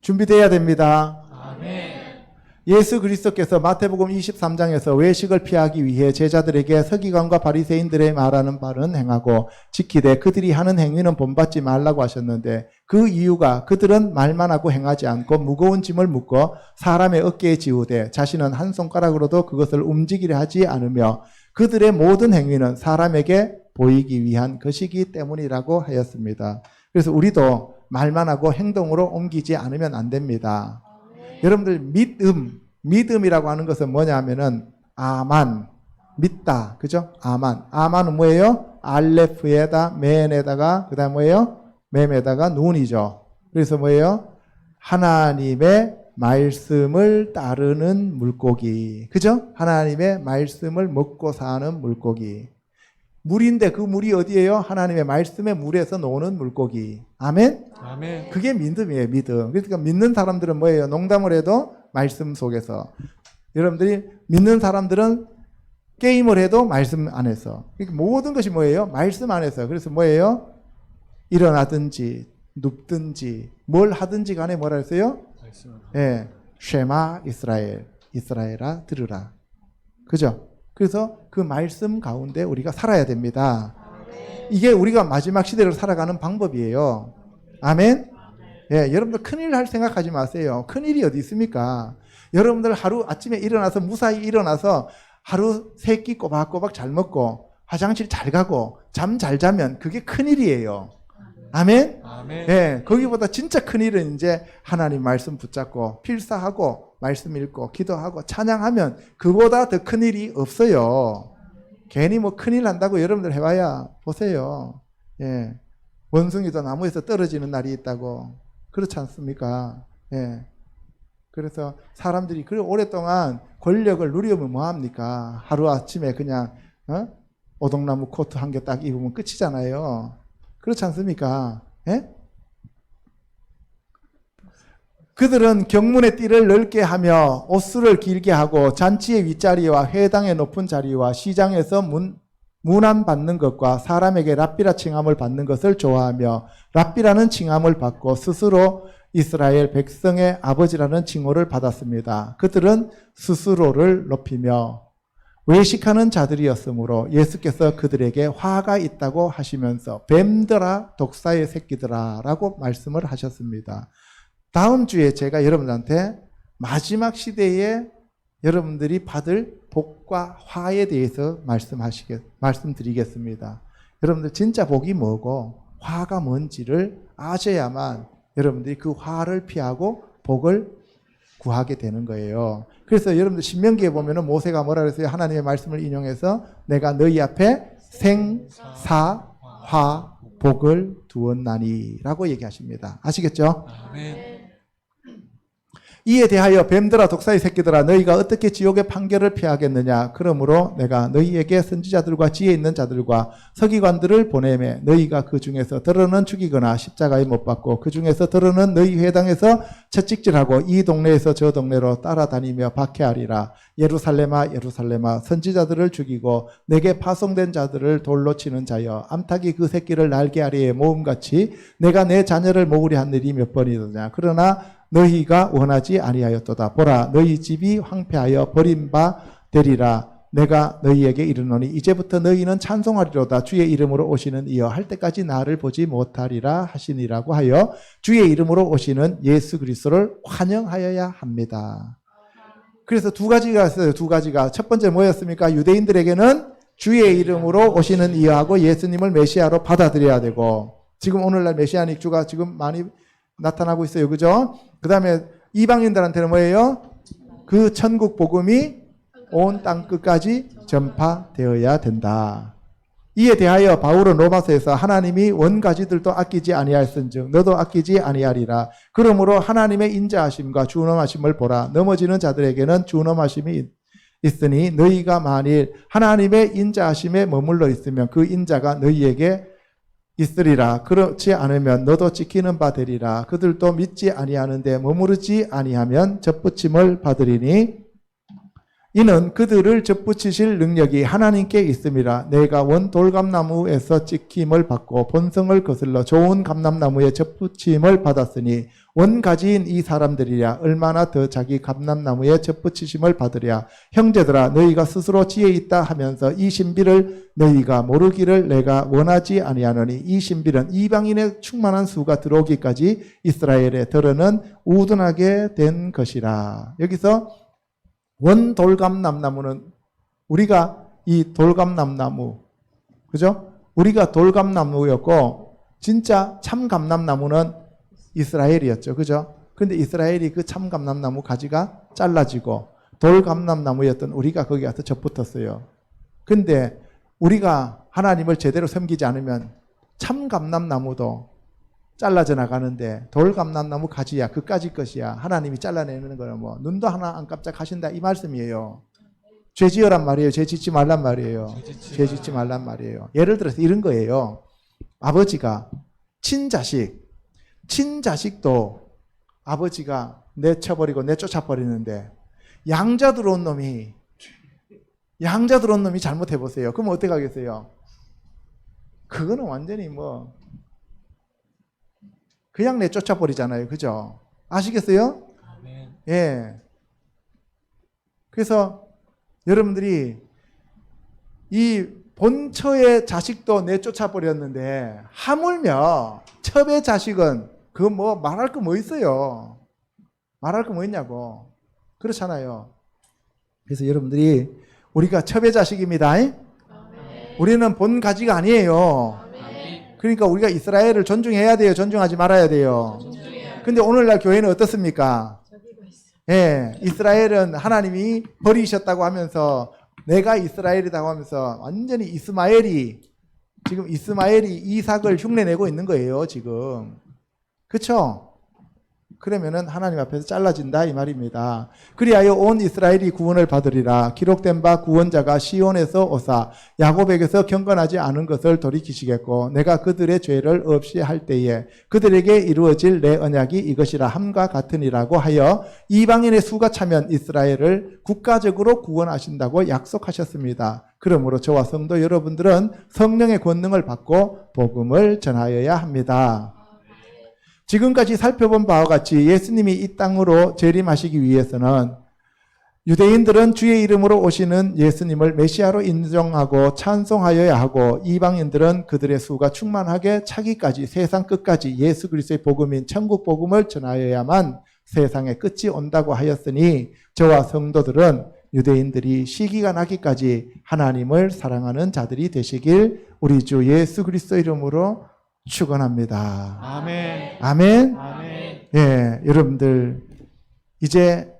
준비돼야 됩니다. 아멘. 예수 그리스도께서 마태복음 23장에서 외식을 피하기 위해 제자들에게 서기관과 바리새인들의 말하는 바는 행하고 지키되 그들이 하는 행위는 본받지 말라고 하셨는데 그 이유가 그들은 말만 하고 행하지 않고 무거운 짐을 묶어 사람의 어깨에 지우되 자신은 한 손가락으로도 그것을 움직이려 하지 않으며 그들의 모든 행위는 사람에게 보이기 위한 것이기 때문이라고 하였습니다. 그래서 우리도 말만 하고 행동으로 옮기지 않으면 안 됩니다. 여러분들 믿음이라고 하는 것은 뭐냐면은 아만, 믿다, 그죠? 아만은 뭐예요? 알레프에다 맨에다가 그다음 뭐예요? mem에다가 눈이죠. 그래서 뭐예요? 하나님의 말씀을 따르는 물고기, 그죠? 하나님의 말씀을 먹고 사는 물고기. 물인데 그 물이 어디예요? 하나님의 말씀의 물에서 노는 물고기. 아멘? 아멘. 그게 믿음이에요, 믿음. 그러니까 믿는 사람들은 뭐예요? 농담을 해도 말씀 속에서. 여러분들이 믿는 사람들은 게임을 해도 말씀 안에서. 그러니까 모든 것이 뭐예요? 말씀 안에서. 그래서 뭐예요? 일어나든지 눕든지 뭘 하든지 간에 뭐라 했어요? 예, 쉐마 이스라엘. 이스라엘아 들으라. 그죠? 그래서 그 말씀 가운데 우리가 살아야 됩니다. 이게 우리가 마지막 시대를 살아가는 방법이에요. 아멘? 예, 여러분들 큰일 할 생각하지 마세요. 큰일이 어디 있습니까? 여러분들 하루 아침에 일어나서 무사히 일어나서 하루 세 끼 꼬박꼬박 잘 먹고 화장실 잘 가고 잠 잘 자면 그게 큰일이에요. 아멘? 아멘. 예, 거기보다 진짜 큰일은 이제 하나님 말씀 붙잡고 필사하고 말씀 읽고 기도하고 찬양하면 그보다 더 큰일이 없어요. 괜히 뭐 큰일 난다고 여러분들 해봐야 보세요. 예, 원숭이도 나무에서 떨어지는 날이 있다고. 그렇지 않습니까? 예. 그래서 사람들이 그렇게 오랫동안 권력을 누리면 뭐합니까? 하루아침에 그냥 오동나무 코트 한 개 딱 입으면 끝이잖아요. 그렇지 않습니까? 예? 그들은 경문의 띠를 넓게 하며 옷수를 길게 하고 잔치의 윗자리와 회당의 높은 자리와 시장에서 문안 받는 것과 사람에게 랍비라 칭함을 받는 것을 좋아하며 랍비라는 칭함을 받고 스스로 이스라엘 백성의 아버지라는 칭호를 받았습니다. 그들은 스스로를 높이며 외식하는 자들이었으므로 예수께서 그들에게 화가 있다고 하시면서 뱀들아 독사의 새끼들아 라고 말씀을 하셨습니다. 다음 주에 제가 여러분들한테 마지막 시대에 여러분들이 받을 복과 화에 대해서 말씀드리겠습니다. 여러분들 진짜 복이 뭐고 화가 뭔지를 아셔야만 여러분들이 그 화를 피하고 복을 구하게 되는 거예요. 그래서 여러분들 신명기에 보면은 모세가 뭐라 그랬어요? 하나님의 말씀을 인용해서 내가 너희 앞에 생사 화 복을 두었나니라고 얘기하십니다. 아시겠죠? 아멘. 이에 대하여 뱀들아 독사의 새끼들아 너희가 어떻게 지옥의 판결을 피하겠느냐. 그러므로 내가 너희에게 선지자들과 지혜 있는 자들과 서기관들을 보내매 너희가 그 중에서 더러는 죽이거나 십자가에 못 박고 그 중에서 더러는 너희 회당에서 채찍질하고 이 동네에서 저 동네로 따라다니며 박해하리라. 예루살렘아 예루살렘아 선지자들을 죽이고 내게 파송된 자들을 돌로 치는 자여 암탉이 그 새끼를 날개 아래에 모음같이 내가 내 자녀를 모으려 한 일이 몇 번이더냐. 그러나 너희가 원하지 아니하였도다. 보라 너희 집이 황폐하여 버린 바 되리라. 내가 너희에게 이르노니 이제부터 너희는 찬송하리로다. 주의 이름으로 오시는 이여 할 때까지 나를 보지 못하리라 하시니라고 하여 주의 이름으로 오시는 예수 그리스도를 환영하여야 합니다. 그래서 두 가지가 있어요. 두 가지가. 첫 번째 뭐였습니까? 유대인들에게는 주의 이름으로 오시는 이여 하고 예수님을 메시아로 받아들여야 되고, 지금 오늘날 메시아닉 주가 지금 많이 나타나고 있어요. 그죠? 그 다음에 이방인들한테는 뭐예요? 그 천국 복음이 온 땅 끝까지 전파되어야 된다. 이에 대하여 바울은 로마서에서 하나님이 원가지들도 아끼지 아니하였은즉 너도 아끼지 아니하리라. 그러므로 하나님의 인자하심과 준엄하심을 보라. 넘어지는 자들에게는 준엄하심이 있으니 너희가 만일 하나님의 인자하심에 머물러 있으면 그 인자가 너희에게 있으리라. 그렇지 않으면 너도 지키는 바 되리라. 그들도 믿지 아니하는데 머무르지 아니하면 접붙임을 받으리니 이는 그들을 접붙이실 능력이 하나님께 있음이라. 내가 원 돌감나무에서 찍힘을 받고 본성을 거슬러 좋은 감람나무에 접붙임을 받았으니 원가지인 이 사람들이랴 얼마나 더 자기 감람나무에 접붙이심을 받으랴. 형제들아 너희가 스스로 지혜 있다 하면서 이 신비를 너희가 모르기를 내가 원하지 아니하노니 이 신비는 이방인의 충만한 수가 들어오기까지 이스라엘의 들어는 우둔하게 된 것이라. 여기서 원 돌감남나무는 우리가 이 돌감남나무, 그죠? 우리가 돌감나무였고 진짜 참감남나무는 이스라엘이었죠. 그죠? 근데 이스라엘이 그 참감남나무 가지가 잘라지고 돌감남나무였던 우리가 거기 가서 접붙었어요. 근데 우리가 하나님을 제대로 섬기지 않으면 참감남나무도 잘라져 나가는데 돌감람나무 가지야 그까지 것이야. 하나님이 잘라내는 거는 뭐 눈도 하나 안 깜짝하신다 이 말씀이에요. 죄 지으란 말이에요. 죄 짓지 말란 말이에요. 죄 짓지 말란 말이에요. 예를 들어서 이런 거예요. 아버지가 친자식도 아버지가 내쳐버리고 내쫓아버리는데 양자 들어온 놈이 잘못해보세요. 그럼 어떻게 하겠어요? 그거는 완전히 뭐 그냥 내쫓아 버리잖아요. 그죠? 아시겠어요? 아멘. 예. 그래서 여러분들이 이 본처의 자식도 내쫓아 버렸는데 하물며 첩의 자식은 그 뭐 말할 거 뭐 있어요? 말할 거 뭐 있냐고. 그렇잖아요. 그래서 여러분들이 우리가 첩의 자식입니다. 우리는 본 가지가 아니에요. 그러니까 우리가 이스라엘을 존중해야 돼요? 존중하지 말아야 돼요? 근데 오늘날 교회는 어떻습니까? 예, 이스라엘은 하나님이 버리셨다고 하면서 내가 이스라엘이라고 하면서 완전히 이스마엘이 이삭을 흉내내고 있는 거예요, 지금. 그쵸? 그러면은 하나님 앞에서 잘라진다 이 말입니다. 그리하여 온 이스라엘이 구원을 받으리라. 기록된 바 구원자가 시온에서 오사 야곱에게서 경건하지 않은 것을 돌이키시겠고 내가 그들의 죄를 없이 할 때에 그들에게 이루어질 내 언약이 이것이라 함과 같으니라고 하여 이방인의 수가 차면 이스라엘을 국가적으로 구원하신다고 약속하셨습니다. 그러므로 저와 성도 여러분들은 성령의 권능을 받고 복음을 전하여야 합니다. 지금까지 살펴본 바와 같이 예수님이 이 땅으로 재림하시기 위해서는 유대인들은 주의 이름으로 오시는 예수님을 메시아로 인정하고 찬송하여야 하고 이방인들은 그들의 수가 충만하게 차기까지 세상 끝까지 예수 그리스도의 복음인 천국 복음을 전하여야만 세상의 끝이 온다고 하였으니 저와 성도들은 유대인들이 시기가 나기까지 하나님을 사랑하는 자들이 되시길 우리 주 예수 그리스도 이름으로 축원합니다. 아멘. 아멘. 아멘. 예, 여러분들 이제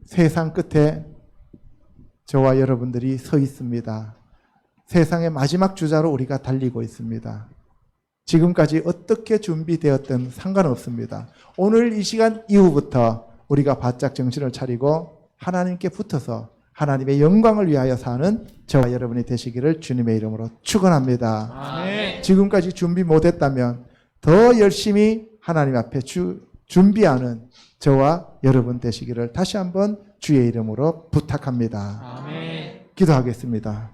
세상 끝에 저와 여러분들이 서 있습니다. 세상의 마지막 주자로 우리가 달리고 있습니다. 지금까지 어떻게 준비되었든 상관없습니다. 오늘 이 시간 이후부터 우리가 바짝 정신을 차리고 하나님께 붙어서 하나님의 영광을 위하여 사는 저와 여러분이 되시기를 주님의 이름으로 축원합니다. 아멘. 지금까지 준비 못했다면 더 열심히 하나님 앞에 준비하는 저와 여러분 되시기를 다시 한번 주의 이름으로 부탁합니다. 아멘. 기도하겠습니다.